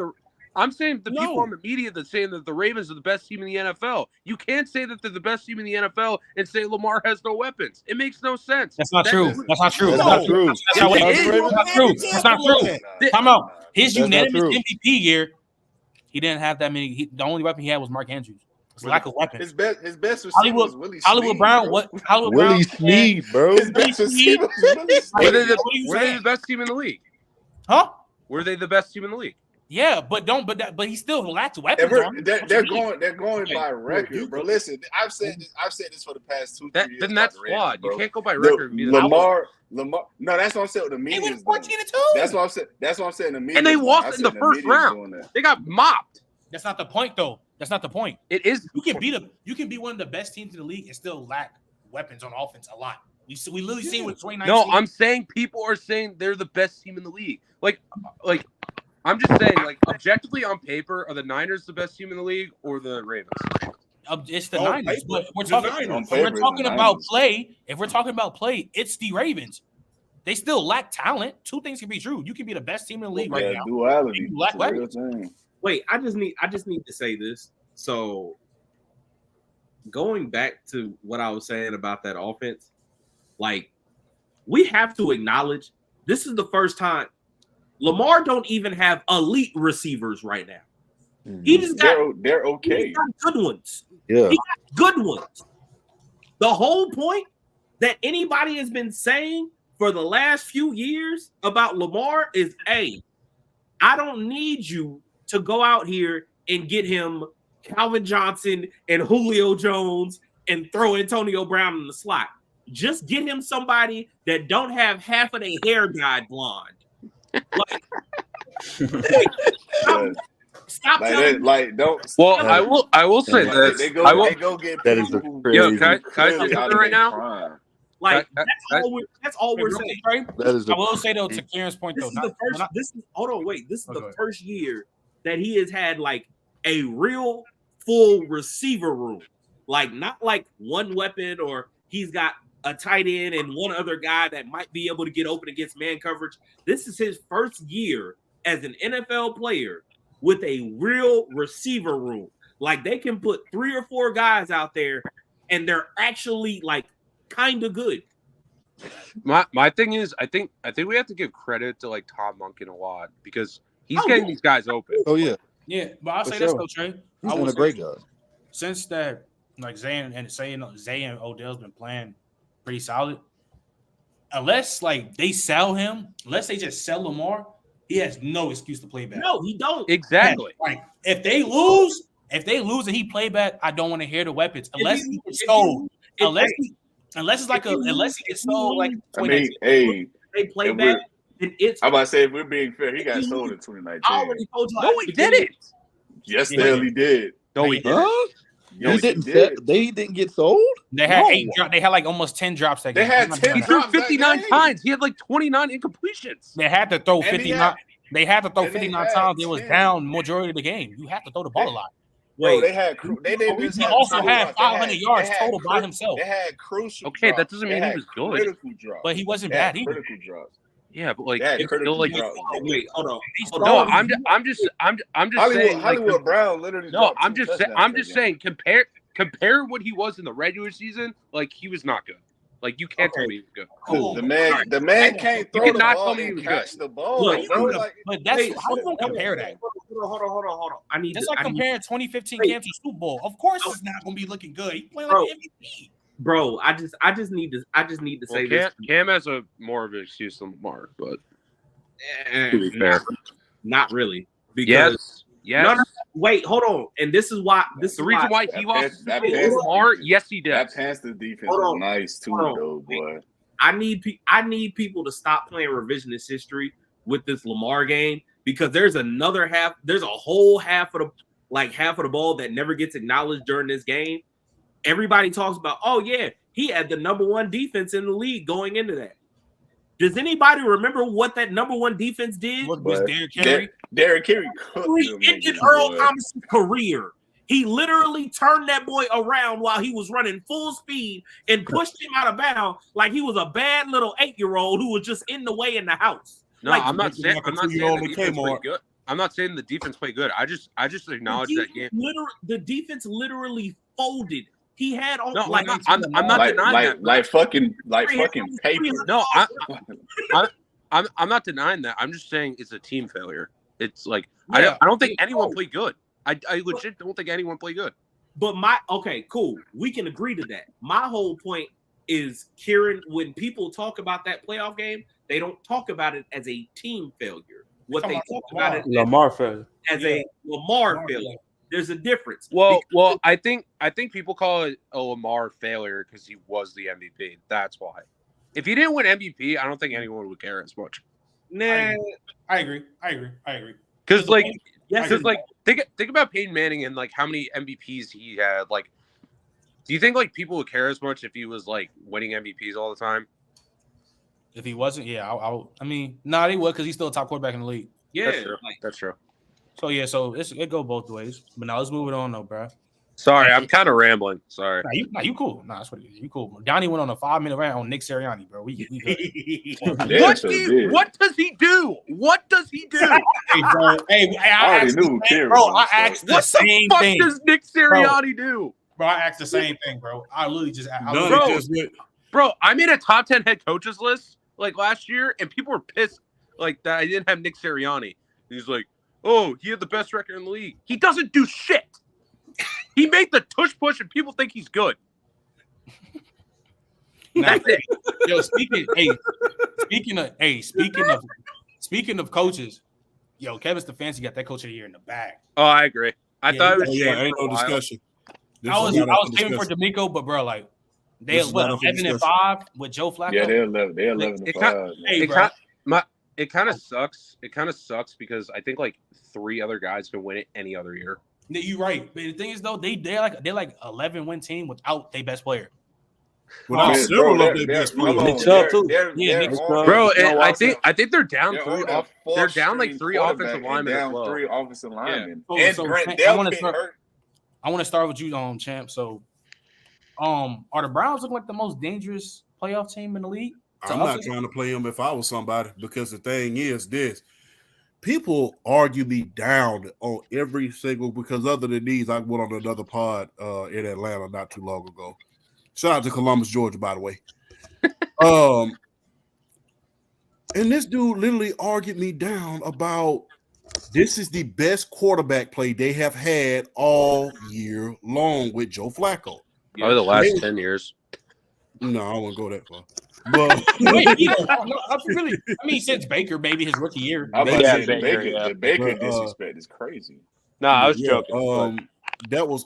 I'm saying the people on the media that saying that the Ravens are the best team in the NFL. You can't say that they're the best team in the NFL and say Lamar has no weapons. It makes no sense. That's not true. That's not true. That's not true. That's not true. Come on. His unanimous MVP year, he didn't have that many. The only weapon he had was Mark Andrews. It's lack of weapons. His best receiver was Willie Snead. Hollywood Brown. What? Hollywood Willie Snead, bro. His best receiver was Willie Snead. Were they the best team in the league? Huh? Were they the best team in the league? Yeah, but he still lacks weapons. They're going by record, bro. Listen, I've said this for the past 2-3 years. Then that's flawed. You can't go by record. Lamar. No, that's what I'm saying. The media is 14-2. That's what I'm saying. That's what I'm saying. The media and they lost in the first round. They got mopped. That's not the point, though. That's not the point. It is. You can be one of the best teams in the league and still lack weapons on offense a lot. We literally seen with 2019. No, I'm saying people are saying they're the best team in the league. Like I'm just saying, like, objectively on paper, are the Niners the best team in the league or the Ravens? It's the Niners. But we're talking about play. If we're talking about play, it's the Ravens. They still lack talent. Two things can be true. You can be the best team in the league right now. Duality. You lack weapons. Wait, I just need to say this. So going back to what I was saying about that offense, like, we have to acknowledge this is the first time Lamar don't even have elite receivers right now. He just they're okay. He got good ones. Yeah, he got good ones. The whole point that anybody has been saying for the last few years about Lamar is, hey, I don't need you to go out here and get him Calvin Johnson and Julio Jones and throw Antonio Brown in the slot. Just get him somebody that don't have half of their hair dyed blonde. Like, stop telling me. Don't. Well, I will say this. They go get that is people. Yo, can I say something right now? Like, that's all we're saying. That is I will say though, to Kieran's point though, This is the first year that he has had like a real full receiver room, like not like one weapon or he's got a tight end and one other guy that might be able to get open against man coverage. This is his first year as an NFL player with a real receiver room. Like, they can put 3 or 4 guys out there and they're actually like kind of good. My thing is, I think we have to give credit to like Tom Monken a lot because he's getting these guys open. Oh yeah, but I'll say this though, Trey. He's been a great guy since that. Like Zay and Odell's been playing pretty solid. Unless like they sell him, unless they just sell Lamar, he has no excuse to play back. No, he don't. Exactly. Like if they lose and he play back, I don't want to hear the weapons unless he gets sold. Unless he gets sold like. I mean, hey, they play back. It's. I'm about to say, if we're being fair, he got sold in 2019. I already told you. No, he didn't. Yes, the hell he did. No, he didn't. Yes, they didn't get sold. They had 8 drops. They had like almost 10 drops that game. They had 10 He threw drops 59 times. He had like 29 incompletions. They had to throw And 59. They had to throw 59 times. It was 10. down majority of the game. You have to throw the ball a lot. Wait, they didn't. He also had 500 yards total by himself. They had crucial. Okay, drops. that doesn't mean he was good. Critical drops. But he wasn't They had bad either. critical drops. Yeah, but like, They had it's critical still like. drops. Wait, hold on. No, I'm just saying. Hollywood Brown literally. No, dropped 2 touchdowns I'm that just game. saying. Compare what he was in the regular season. Like, he was not good. Like, you can't tell me he was good. Cool. The man can't throw the cannot ball tell me he and was catch good. the ball. Look, bro. Like, But that's how you gonna compare that. Hold on. I need. That's to, like I need- comparing 2015 Cam to Super Bowl. Of course, it's not gonna be looking good. He playing like an MVP. Bro, I just need to say this. Cam has a more of an excuse than Lamar, but To be fair, not really. Because yes. No, wait, hold on. And this is why. This The is reason why he lost Lamar, yes, he did. that Panther defense Hold was on. nice too, Hold on. though, boy. I need people to stop playing revisionist history with this Lamar game because there's a whole half of the ball that never gets acknowledged during this game. Everybody talks about, oh yeah, he had the number 1 defense in the league going into that. Does anybody remember what that number 1 defense did? Was Derrick Henry? Derrick Henry cooked him, Ended nigga, Earl boy. Thomas's career. He literally turned that boy around while he was running full speed and pushed him out of bounds like he was a bad little 8-year-old who was just in the way in the house. No, like, I'm not saying the defense played good. I'm not saying the defense played good. I just acknowledge that game. The defense literally folded. He had on I'm not denying that. Like fucking paper. No, I'm not denying that. I'm just saying it's a team failure. It's like I don't think anyone played good. I legit don't think anyone played good. But okay, cool. We can agree to that. My whole point is, Kieran, when people talk about that playoff game, they don't talk about it as a team failure. What they talk about it Lamar failure. As a Lamar failure. There's a difference. Well, I think people call it a Lamar failure because he was the MVP. That's why. If he didn't win MVP, I don't think anyone would care as much. Nah, I agree. Because think about Peyton Manning and like how many MVPs he had. Like, do you think like people would care as much if he was like winning MVPs all the time? If he wasn't, I mean, they would because he's still a top quarterback in the league. Yeah, that's true. So it go both ways. But now let's move it on though, bro. Sorry, I'm kind of rambling. Sorry. You cool. That's what it is. You cool. Donnie went on a 5-minute rant on Nick Sirianni, bro. What does he do? What does he do? Hey, bro. I asked the same thing. What the fuck does Nick Sirianni do? Bro, I asked the same thing, bro. I literally just Bro, I made a top 10 head coaches list like last year, and people were pissed like that I didn't have Nick Sirianni. He's like, oh, he had the best record in the league. He doesn't do shit. He made the tush push, and people think he's good. That's it. Yo, speaking of coaches, yo, Kevin Stefanski got that coach of the year in the bag. Oh, I agree. I thought it was ain't no discussion. I was aiming for D'Amico, but bro, like they 11-5 with Joe Flacco. Yeah, they're 11-5. It kind of sucks. It kind of sucks because I think like 3 other guys can win it any other year. You're right, but the thing is though, they're like 11-win team without their best player. Without several of their best players, bro. I think they're down 3 off. They're down like 3 offensive linemen as well. 3 offensive linemen. Yeah. I want to start with you, champ. So, are the Browns looking like the most dangerous playoff team in the league? I'm not trying to play them if I was somebody, because the thing is this. People argue me down on every single, because other than these, I went on another pod in Atlanta not too long ago. Shout out to Columbus, Georgia, by the way. And this dude literally argued me down about this is the best quarterback play they have had all year long with Joe Flacco. Probably the last 10 years. No, I won't go that far. But since Baker, maybe his rookie year. The Baker disrespect is crazy. No, I was joking. This is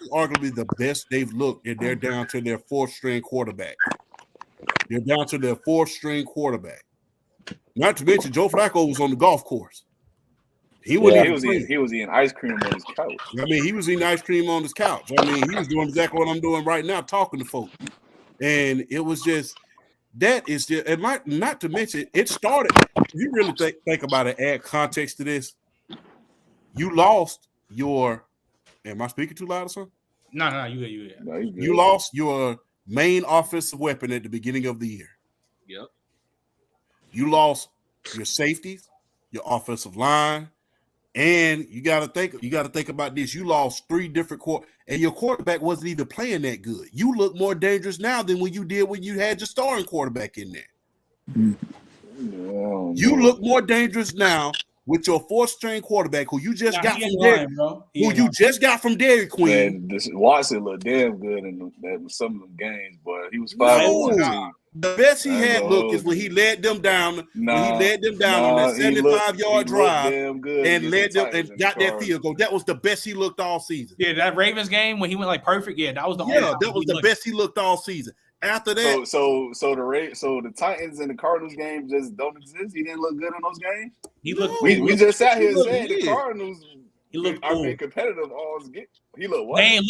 arguably the best they've looked, and they're down to their 4th-string quarterback. Not to mention, Joe Flacco was on the golf course. He was eating ice cream on his couch. I mean, he was eating ice cream on his couch. I mean, he was doing exactly what I'm doing right now, talking to folks. And it was just, not to mention, it started, if you really think about it, add context to this, you lost am I speaking too loud or something? No, you. No, you lost your main offensive weapon at the beginning of the year. Yep. You lost your safeties, your offensive line, and you got to think about this. You lost 3 different and your quarterback wasn't even playing that good. You look more dangerous now than when you did when you had your starting quarterback in there. You look more dangerous now with your 4th-string quarterback, who you just got from Dairy Queen. Man, Watson looked damn good in some of them games, but he was 5-1. The best he had looked is when he led them down. On that 75-yard drive and led them and got that field goal. That was the best he looked all season. Yeah, that Ravens game when he went like perfect. Yeah, that was the best he looked all season. After that, so the Titans and the Cardinals game just don't exist. He didn't look good in those games. We just sat here and said the Cardinals. He looked being competitive. He looked what? They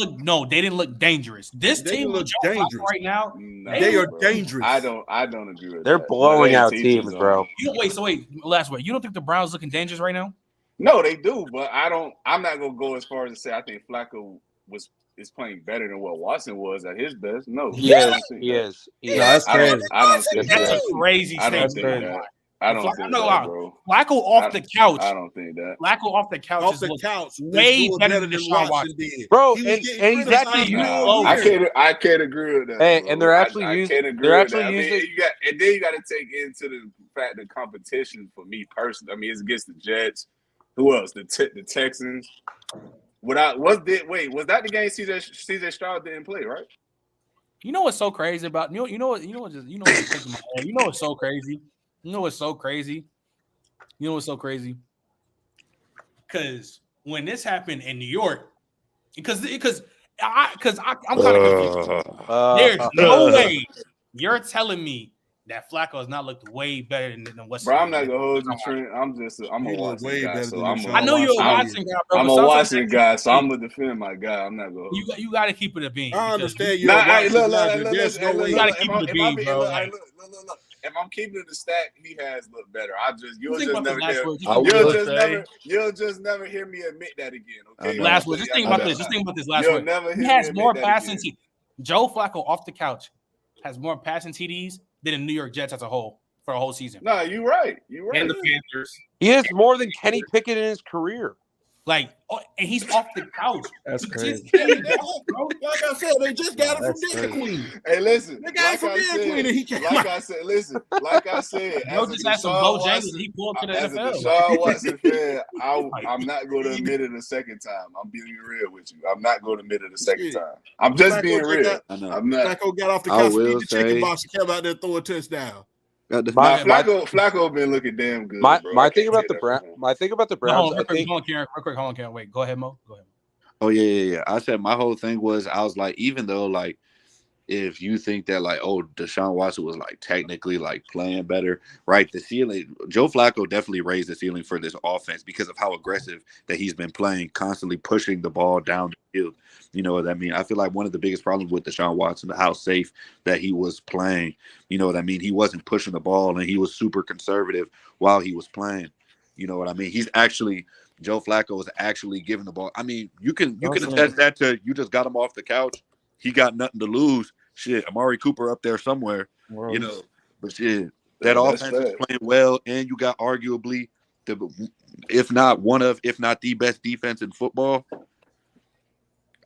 didn't look dangerous. This team looks dangerous right now. They are dangerous. I don't agree with They're that. blowing out teams, bro. Wait. Last word. You don't think the Browns looking dangerous right now? No, they do, but I'm not gonna go as far as to say I think Flacco is playing better than what Watson was at his best. No, He is. That's crazy. I don't think That's that. a crazy I don't statement. think that. I don't think that, bro. Flacco off the couch. I don't think that. Flacco off the couch. Off the couch, way better than Deshaun Watson did, bro. And he's actually I can't agree with that. Hey, bro. and they're actually using. They're actually using. And then you got to take into the fact that competition for me personally. I mean, it's against the Jets. Who else? The Texans. Was that the game CJ Stroud didn't play, right? You know what's so crazy about you know what's so crazy? You know what's so crazy? Because when this happened in New York, because I'm kind of confused. There's no way you're telling me that Flacco has not looked way better than what's. Bro, I'm not gonna hold you, Trent. I'm a Watson guy, so I know you're a Watson guy, bro. I'm a Watson guy, so I'm gonna defend my guy. I'm not gonna. You got to keep it a bean. I understand you. Look. You got to keep it a bean, bro. Look. If I'm keeping it a stack, he has looked better. You'll just never hear me admit that again. Okay. Last word. Just think about this. Last word. He has more passing. Joe Flacco off the couch has more passing TDs than the New York Jets as a whole for a whole season. No, you're right. And the Panthers. He has more than Kenny Pickett in his career. And he's off the couch. That's crazy. Like I said, they just got it from Dairy Queen. Hey, listen. They got it from Dairy Queen, and he came Like I said, Joe just had some Bojangles and he pulled to the as NFL. a Deshaun Watson fan, I'm not going to admit it a second time. I'm being real with you. I'm not going to admit it a second time. I'm just being real. I'm not. Flacco got off the couch, beat the chicken box, and came out there and throw a touchdown. Flacco been looking damn good. My thing about the Browns. Hold on, Karen. Wait, go ahead, Mo. Go ahead. Oh yeah. I said my whole thing was I was like, even though like if you think that like Deshaun Watson was like technically like playing better, right? The ceiling, Joe Flacco definitely raised the ceiling for this offense because of how aggressive that he's been playing, constantly pushing the ball down the field. You know what I mean? I feel like one of the biggest problems with Deshaun Watson, how safe that he was playing. You know what I mean? He wasn't pushing the ball and he was super conservative while he was playing. You know what I mean? Joe Flacco is actually giving the ball. I mean, you can attest that to you just got him off the couch. He got nothing to lose. Shit, Amari Cooper up there somewhere. Gross. You know, but shit, that offense is playing well, and you got arguably if not the best defense in football.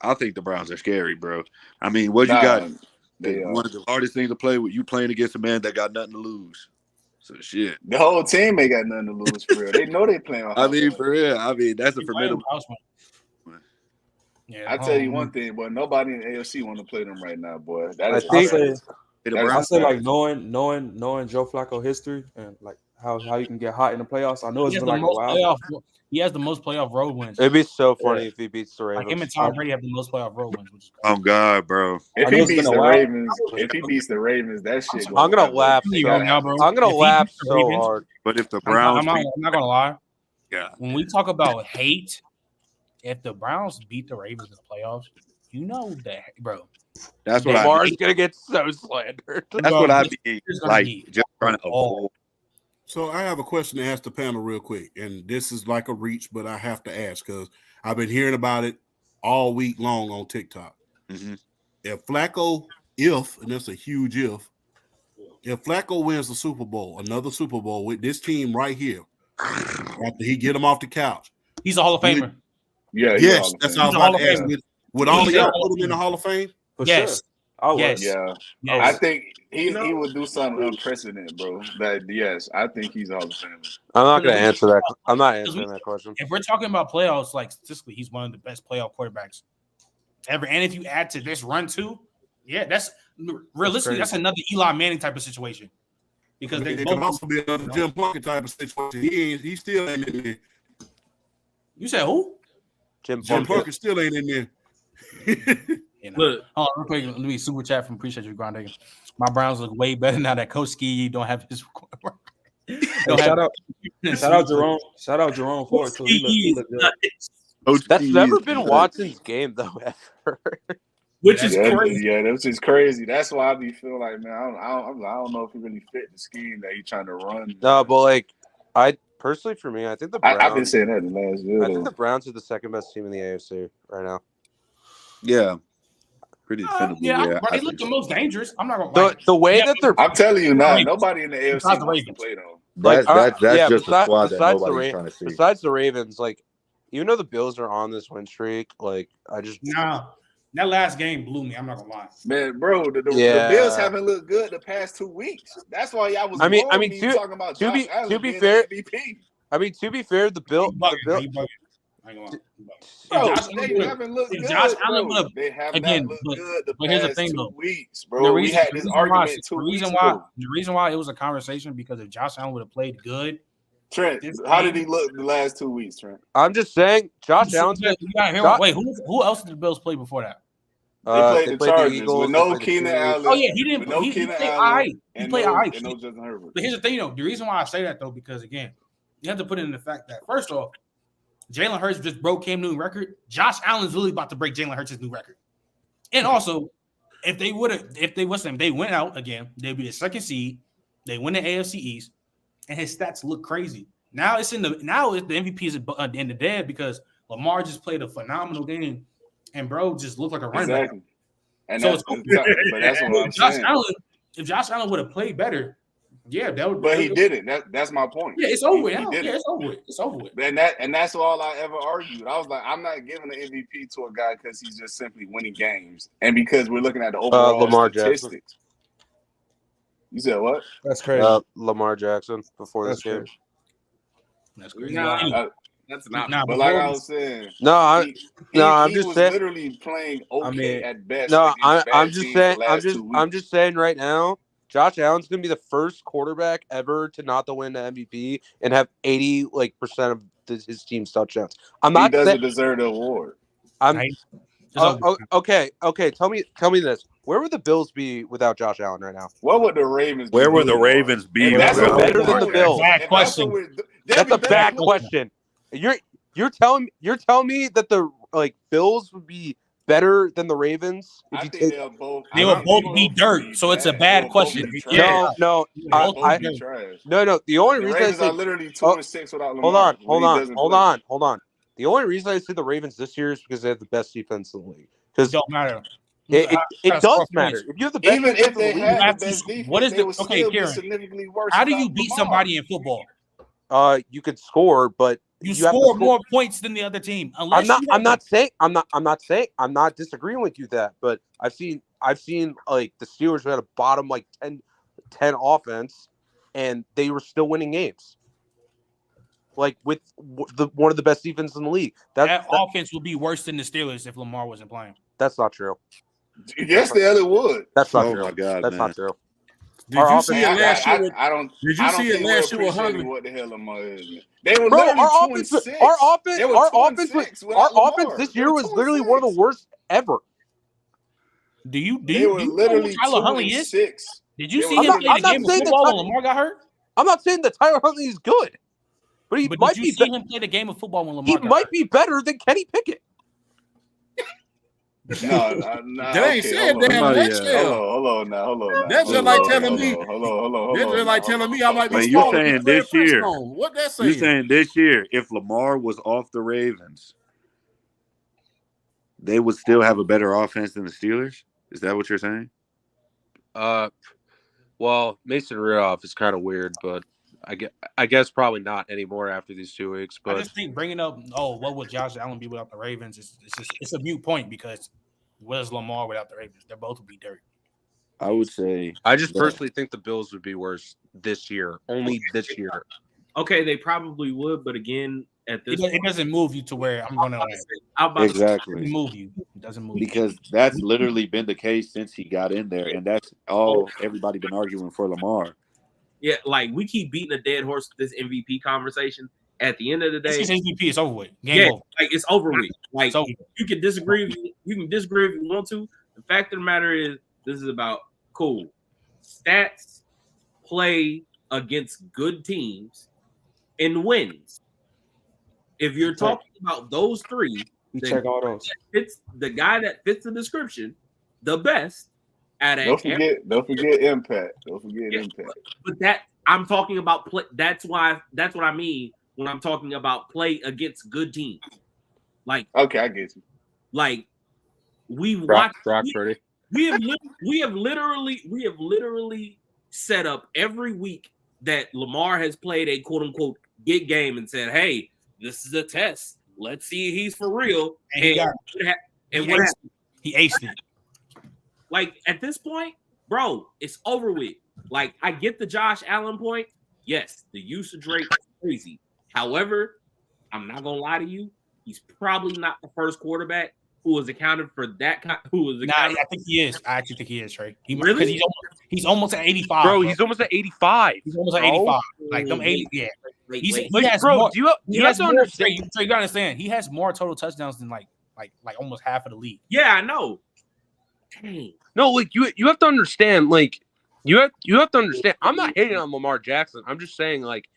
I think the Browns are scary, bro. I mean, what you got? One of the hardest things to play with, you playing against a man that got nothing to lose. So shit. The whole team ain't got nothing to lose for real. They know they playing on. I mean, for real. I mean, that's a formidable. Yeah, I tell you one thing, boy. Nobody in the AFC want to play them right now, boy. I say like knowing Joe Flacco history and like how you can get hot in the playoffs. I know it's been like a while. He has the most playoff road wins. It'd be so funny if he beats the Ravens. Like him and Tom Brady have the most playoff road wins. Oh God, bro! If he beats the Ravens, that shit. I'm gonna laugh. I'm gonna laugh so hard. But if the Browns, I'm not gonna lie. Yeah. When we talk about hate, if the Browns beat the Ravens in the playoffs, you know that, bro. That's what Lamar's gonna get so slandered. That's what I be like. Just trying to avoid. So I have a question to ask the panel real quick, and this is like a reach, but I have to ask because I've been hearing about it all week long on TikTok. Mm-hmm. If Flacco, and that's a huge if Flacco wins the Super Bowl, another Super Bowl with this team right here, after he get him off the couch, he's a Hall of Famer. Yes, that's how I'm about to ask. Would all of y'all put him in the Hall of Fame? Yes. Sure. Yes. Yeah. Yes. I think he would do something unprecedented, bro. Yes, I think he's a Hall of Famer. I'm not going to answer that. I'm not answering that question. If we're talking about playoffs, like statistically, he's one of the best playoff quarterbacks ever. And if you add to this run too, that's realistically that's another Eli Manning type of situation. Because they can also be another Jim Plunkett type of situation. He still ain't in there. You said who? Jim Plunkett still ain't in there. Look, hold on, real quick. Let me super chat from appreciate you, Grande. My Browns look way better now that Coach Ski don't have his. Shout out Jerome. Shout out Jerome Ford too. He looked That's never been Watson's game though ever. Which is crazy. Yeah, that's just crazy. That's why I be feeling like, man, I don't know if he really fit the scheme that he's trying to run. No, but like Personally, for me, I think the Browns. I've been saying that the last year. I think the Browns are the second best team in the AFC right now. Yeah, pretty definitively. They look the most dangerous. I'm not gonna lie. The way that they're. I'm telling you now, Ravens. nobody in the AFC Besides the wants to Ravens. play though. That's just the squad that besides nobody's trying to see. Besides the Ravens, like even though the Bills are on this win streak, like I just that last game blew me. I'm not gonna lie. Man, bro, the Bills haven't looked good the past 2 weeks. That's why y'all was. talking about to be fair, MVP. To be fair, the Bills. Bro, they haven't looked good. Josh Allen would have again. But here's the thing, though. Weeks, bro. We had this argument 2 weeks ago. The reason why it was a conversation because if Josh Allen would have played good. Trent, how did he look the last 2 weeks, Trent? I'm just saying, Josh Allen. Wait, who else did the Bills play before that? They played the Chargers with no Keenan Allen. Oh yeah, he didn't. No He Keenan played Allen. all right. He And played all right. no Justin Herbert. But here's the thing, though. The reason why I say that, though, because again, you have to put it in the fact that first off, Jalen Hurts just broke Cam Newton's record. Josh Allen's really about to break Jalen Hurts' new record. And also, if they went out again, they'd be the second seed. They win the AFC East, and his stats look crazy. Now the MVP is in the dead because Lamar just played a phenomenal game, and bro just looked like a running back. And so that's what I'm saying. If Josh Allen would have played better, yeah, that would. But he didn't. That's my point. Yeah, it's over with. It's over with. It's over with. And that's all I ever argued. I was like, I'm not giving the MVP to a guy because he's just simply winning games, and because we're looking at the overall Lamar statistics. Jackson. You said what? That's crazy. Lamar Jackson before this game. That's crazy. That's not. But like I was saying, I'm just saying. Literally playing okay at best. No, I'm just saying. I'm just saying right now. Josh Allen's gonna be the first quarterback ever to not to win the MVP and have 80% of his team's touchdowns. He doesn't deserve the award. Okay. Tell me this. Where would the Bills be without Josh Allen right now? What would the Ravens? Where would the Ravens be? Better than the Bills. Bad question. That's a bad question. You're telling me that the Bills would be better than the Ravens? I think they'll both. They will both be dirt, so it's a bad question. No. The only reason I say are literally 2-6 without Lamar. Hold on. The only reason I say the Ravens this year is because they have the best defense in the league. Because don't matter. It does matter. If you have the best even if they had the best defense, what is the Karen? Significantly worse. How do you beat somebody in football? You could score, but you score more points than the other team. I'm not disagreeing with you that, but I've seen like the Steelers who had a bottom 10 offense, and they were still winning games. Like with one of the best defenses in the league. That offense would be worse than the Steelers if Lamar wasn't playing. That's not true. Yes, the hell it would. That's not true. My God, that's not true. Did you see it last year? Did you see it last year with Huntley? What the hell Lamar is? They were literally 2-6. Our offense this year was literally one of the worst ever. Do you know who Tyler Huntley is? Did you see him play the game of football when Lamar got hurt? I'm not saying that Tyler Huntley is good, but he might be. Did you see him play the game of football when Lamar? He might be better than Kenny Pickett. No. They ain't said that. Hold on now. That's just like telling me. That's just like telling me I might be smaller. You're saying this year. What that saying? You're saying this year, if Lamar was off the Ravens, they would still have a better offense than the Steelers? Is that what you're saying? Well, Mason Rudolph is kind of weird, but I guess probably not anymore after these 2 weeks. But I just think bringing up, what would Josh Allen be without the Ravens? It's a mute point because what is Lamar without the Ravens? They both would be dirt. I would say. I just personally think the Bills would be worse this year. Only this year. Okay, they probably would, but again, at this it doesn't move you to where I'm going to exactly move you. It doesn't move because that's literally been the case since he got in there, and that's all everybody been arguing for Lamar. Yeah, we keep beating a dead horse with this MVP conversation. At the end of the day, it's MVP. It's over with. Game over. It's over with. You can disagree. You can disagree if you want to. The fact of the matter is, this is about stats, play against good teams, and wins. If you're talking about those three, check all those. The guy that fits the description, the best. Don't forget impact. Don't forget impact. But that I'm talking about play. That's what I mean when I'm talking about play against good teams. Like, okay, I get you. Like, we Brock watch. Purdy. We have literally set up every week that Lamar has played a quote unquote big game and said, "Hey, this is a test. Let's see if he's for real." And he aced it. Like, at this point, bro, it's over with. Like, I get the Josh Allen point. Yes, the usage rate is crazy. However, I'm not gonna lie to you. He's probably not the first quarterback who was accounted for that. I think he is. I actually think he is, Trey. Really? Because he's almost at 85. Bro, he's almost at 85. He's almost at 85. Like them 80. Yeah. He has bro, more, do you have to understand? You gotta understand. He has more total touchdowns than like almost half of the league. Yeah, I know. Dang. No, like you have to understand. Like you have to understand. I'm not hating on Lamar Jackson. I'm just saying, like,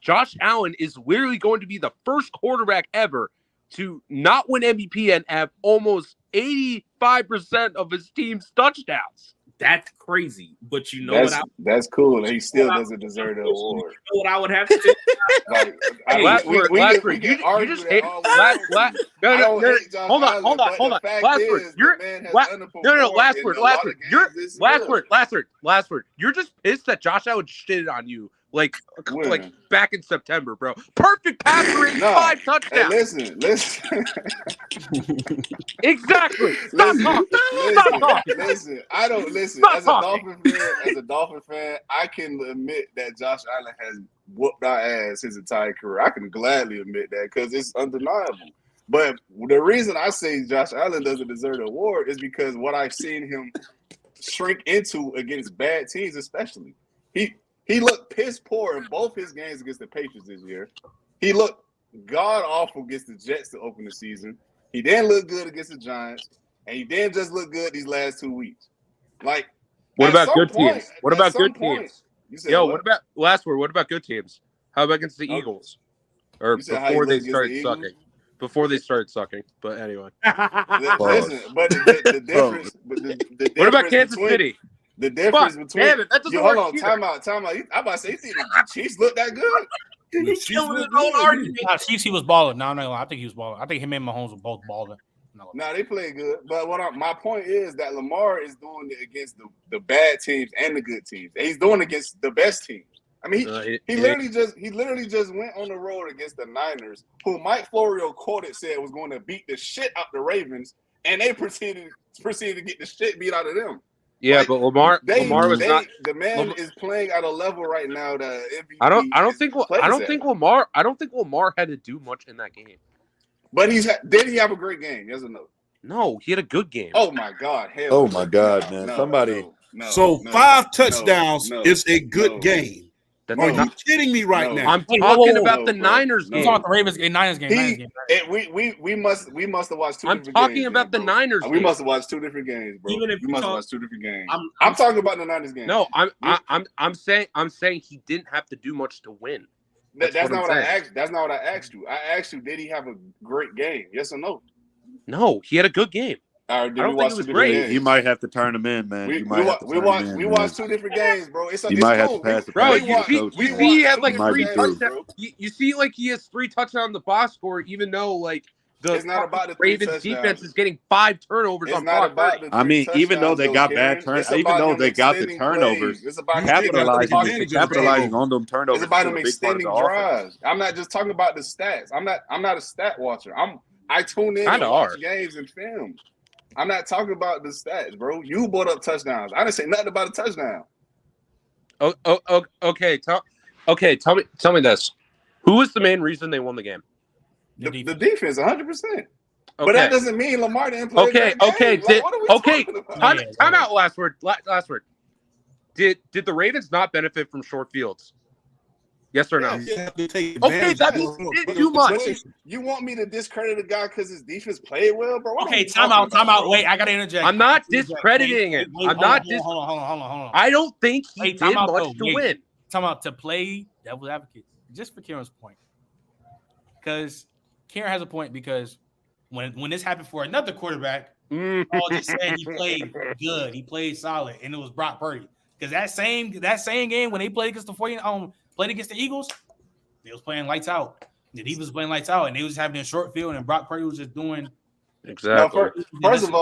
Josh Allen is literally going to be the first quarterback ever to not win MVP and have almost 85% of his team's touchdowns. That's crazy. But you know that's cool. He still doesn't deserve the award. You know what I would have to do? Last word. You just hate. Hold on. Last word. You're just pissed that Josh Allen shitted on you. Like back in September, bro. Perfect passer in 5 touchdowns. Hey, listen. Exactly. Stop talking. Listen. I don't listen. As a Dolphin fan, I can admit that Josh Allen has whooped our ass his entire career. I can gladly admit that because it's undeniable. But the reason I say Josh Allen doesn't deserve the award is because what I've seen him shrink into against bad teams, especially. He looked piss poor in both his games against the Patriots this year. He looked god awful against the Jets to open the season. He didn't look good against the Giants, and he didn't just look good these last 2 weeks. Like, what about good teams? What about good teams? Yo, what about last word? What about good teams? How about against the Eagles? Or before they started sucking? Before they started sucking, but anyway. Listen, but the difference. What about Kansas City? The difference between damn it, that doesn't hold work on, either. time out. I'm about to say, you think the Chiefs look that good? Chiefs, he was balling. No, I think he was balling. I think him and Mahomes were both balling. No, they play good. But my point is that Lamar is doing it against the bad teams and the good teams. And he's doing it against the best teams. I mean, he literally just went on the road against the Niners, who Mike Florio quoted said was going to beat the shit out the Ravens, and they proceeded to get the shit beat out of them. Yeah, like, but Lamar was not. The man is playing at a level right now that MVP I don't think Lamar had to do much in that game. But did he have a great game? Yes or no? No, he had a good game. Oh my God! Oh my God, man! Somebody. So 5 touchdowns is a good game. Are you kidding me right now? I'm talking about the Niners game. I'm talking the Ravens game, Niners game. We must have watched 2 different games. I'm talking about the Niners game. We must have watched 2 different games, bro. Even if we must have watched 2 different games. I'm talking about the Niners game. No, I'm saying he didn't have to do much to win. That's not what I asked. That's not what I asked you. I asked you, did he have a great game? Yes or no? No, he had a good game. All right, I don't think it was great. You might have to turn him in, man. We watched 2 different games, bro. You might have to pass the bro. You see, he had like 3 touchdowns. You see, like he has 3 touchdowns on the box score, even though like the Ravens defense is getting 5 turnovers on Brock Purdy. I mean, even though they got bad turnovers, even though they got the turnovers, capitalizing on them turnovers. It's about them extending drives. I'm not just talking about the stats. I'm not a stat watcher. I tune in and watch games and film. I'm not talking about the stats, bro. You brought up touchdowns. I didn't say nothing about a touchdown. Okay. Tell me this. Who was the main reason they won the game? The defense, 100%. But that doesn't mean Lamar didn't play. Time out. Last word. Did the Ravens not benefit from short fields? Yes or no? Okay, that means he didn't do much. You want me to discredit a guy because his defense played well, bro? Okay, time out. Wait, I gotta interject. I'm not discrediting it. Hold on. I don't think he did much to win. Time out to play devil's advocate, just for Kieran's point, because Kieran has a point. Because when this happened for another quarterback, all just saying he played good, he played solid, and it was Brock Purdy. Because that same game when they played against played against the Eagles, they was playing lights out. The defense was playing lights out, and they was having a short field, and Brock Purdy was just doing exactly. No, first of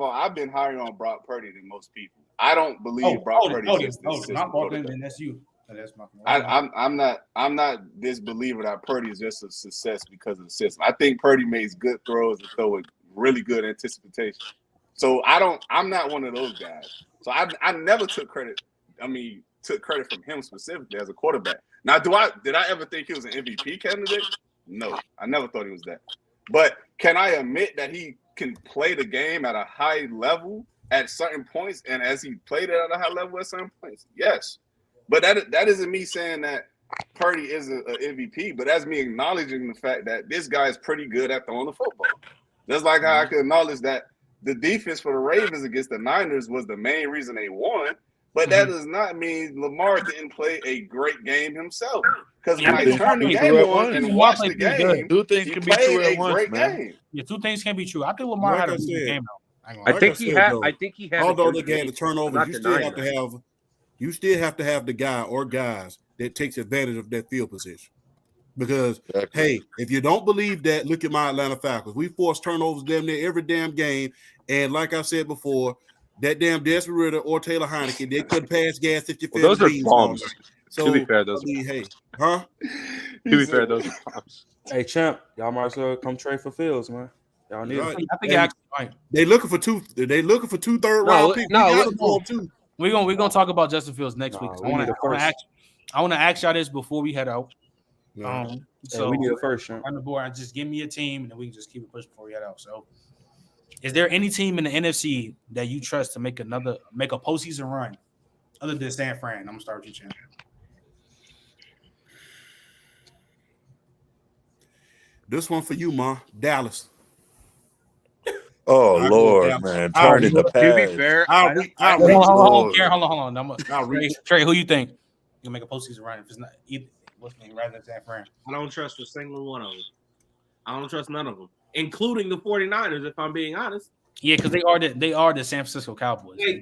all, I've been higher on Brock Purdy than most people. I don't believe Brock Purdy is just this not Brock, then that's you. That's my I'm not this believer that Purdy is just a success because of the system. I think Purdy makes good throws and throw with really good anticipation. So I'm not one of those guys. So I never took credit. Took credit from him specifically as a quarterback. Now, did I ever think he was an MVP candidate? No, I never thought he was that. But can I admit that he can play the game at a high level at certain points, and as he played it at a high level at certain points? Yes. But that isn't me saying that Purdy is an MVP, but that's me acknowledging the fact that this guy is pretty good at throwing the football. Just like how I can acknowledge that the defense for the Ravens against the Niners was the main reason they won, but that does not mean Lamar didn't play a great game himself. Because when I turned the game on and watched the game, two things can be true at once, man. Game. Yeah, two things can be true. I think Lamar had a good game though. I think he had. Although they had the turnovers, you still have to have the guy or guys that takes advantage of that field position. Because hey, if you don't believe that, look at my Atlanta Falcons. We force turnovers damn near every damn game, and like I said before, that damn Desmond Ridder or Taylor Heineke, they couldn't pass gas if you fed those are bombs. So to be fair, those. Hey, huh? To be fair, those are bombs. Hey, champ, y'all might as well come trade for Fields, man. Y'all need. Right. I think actually right. They looking for two. They looking for 2 third-round picks. We're gonna talk about Justin Fields next week. I want to ask y'all this before we head out. So we need a first on the board. Just give me a team, and then we can just keep it pushing before we head out. So, is there any team in the NFC that you trust to make a postseason run, other than San Fran? I'm gonna start with you, champ. This one for you, Ma. Dallas. Oh Lord, man! Turning the past. To be fair, hold on. Trey, who you think can make a postseason run if it's not either? Rather than San Fran. I don't trust a single one of them. I don't trust none of them, including the 49ers, if I'm being honest. Yeah, because they are the San Francisco Cowboys. I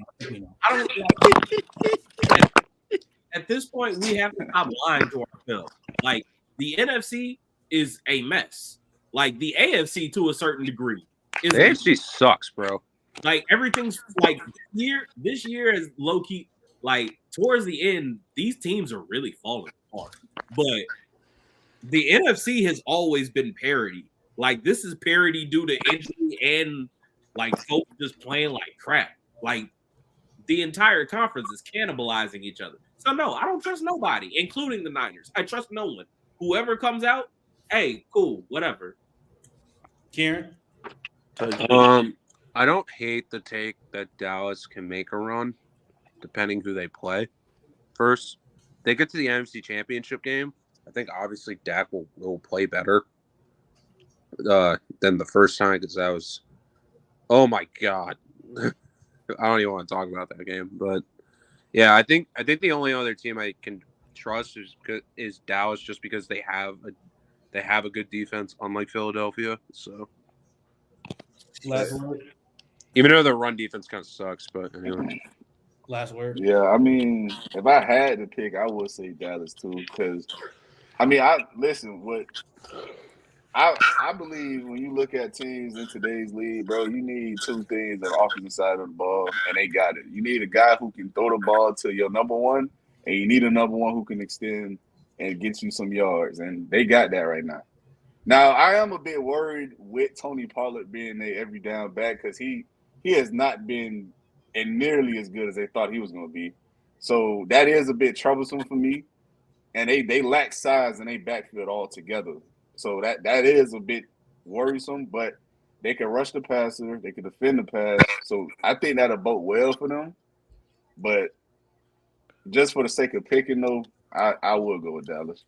don't at this point, we have to stop lying to ourselves. Like, the NFC is a mess. Like, the AFC to a certain degree. The AFC sucks, bro. Like, everything's like this year is low key. Like, towards the end, these teams are really falling apart. But the NFC has always been parity. Like, this is parity due to injury and like folks just playing like crap. Like, the entire conference is cannibalizing each other. So no, I don't trust nobody, including the Niners. I trust no one. Whoever comes out, hey, cool, whatever. Kieran? I don't hate the take that Dallas can make a run, depending who they play. First, they get to the NFC Championship game. I think obviously Dak will play better than the first time because that was, oh my God, I don't even want to talk about that game. But yeah, I think the only other team I can trust is Dallas, just because they have a good defense, unlike Philadelphia. So last word. Even though their run defense kind of sucks, but anyway. Last word. Yeah, I mean, if I had to pick, I would say Dallas too. Because, I mean, I believe when you look at teams in today's league, bro, you need two things on the offensive side of the ball, and they got it. You need a guy who can throw the ball to your number one, and you need a number one who can extend and get you some yards, and they got that right now. Now, I am a bit worried with Tony Pollard being their every down back because he has not been and nearly as good as they thought he was going to be. So that is a bit troublesome for me. And they lack size in their backfield altogether. So that is a bit worrisome, but they can rush the passer. They can defend the pass. So I think that'll bode well for them. But just for the sake of picking, though, I will go with Dallas.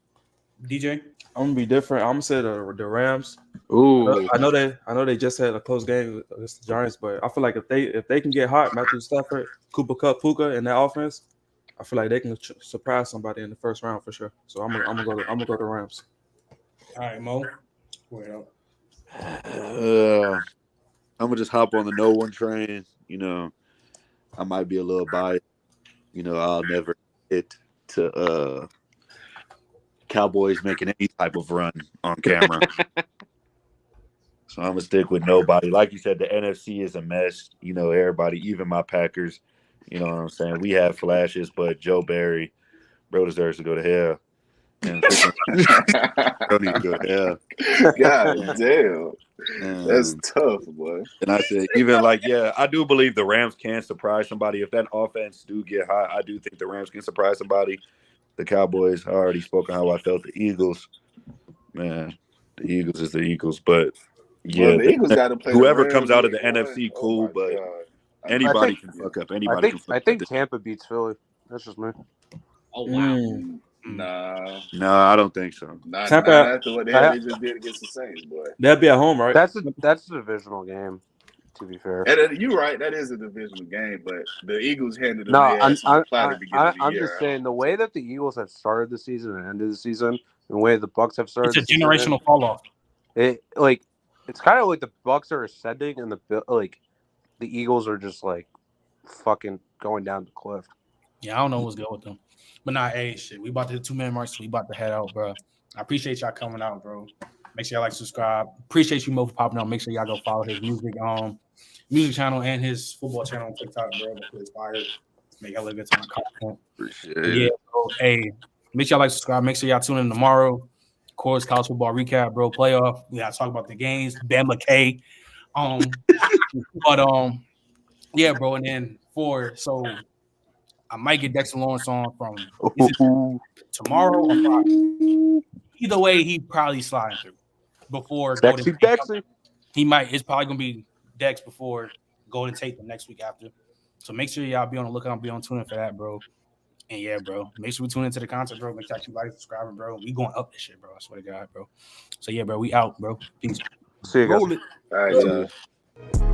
DJ? I'm going to be different. I'm going to say the Rams. Ooh. I know they just had a close game against the Giants, but I feel like if they can get hot, Matthew Stafford, Cooper Kupp, Puka in that offense, I feel like they can surprise somebody in the first round for sure. So I'm gonna go to Rams. All right, Mo. Well, I'm gonna just hop on the no one train. You know, I might be a little biased. I'll never get to Cowboys making any type of run on camera. So I'm gonna stick with nobody. Like you said, the NFC is a mess. Everybody, even my Packers. You know what I'm saying? We have flashes, but Joe Barry, bro, deserves to go to hell. And don't need to go to hell. God damn. That's tough, boy. And I said, even I do believe the Rams can surprise somebody. If that offense do get hot, I do think the Rams can surprise somebody. The Cowboys, I already spoke on how I felt. The Eagles, man, the Eagles is the Eagles. But yeah, the Eagles got to play. Whoever comes out of the NFC, cool. But anybody can fuck up. Anybody can fuck up. I think Tampa beats Philly. That's just me. Oh wow. Nah. No, I don't think so. Not after what they just did against the Saints, boy. They'll be at home, right? That's a divisional game. To be fair, you're right. That is a divisional game, but the Eagles handed them I'm just saying the way that the Eagles have started the season and ended the season, and the way the Bucs have started. It's a generational fall off. It's kind of like the Bucs are ascending, and the Eagles are just fucking going down the cliff. Yeah, I don't know what's good with them, but nah, hey, shit, we about to hit 2 minute marks. So we about to head out, bro. I appreciate y'all coming out, bro. Make sure y'all subscribe. Appreciate you, Mo, for popping out. Make sure y'all go follow his music channel and his football channel on TikTok, bro. It's fire. Make y'all look good to my content. Appreciate it. Bro. Hey, make sure y'all subscribe. Make sure y'all tune in tomorrow. Of course, college football recap, bro. Playoff. We gotta talk about the games. Bama K. Yeah, bro. And then I might get Dexter Lawrence on from tomorrow or Friday. Either way, he probably sliding through before Golden Tate. He might. It's probably gonna be Dex before Golden Tate the next week after. So make sure y'all be on the lookout, be on tune in for that, bro. And yeah, bro, make sure we tune into the content, bro. Make sure you like, subscribe, bro. We going up this shit, bro. I swear to God, bro. So yeah, bro, we out, bro. Peace. See you guys. All right,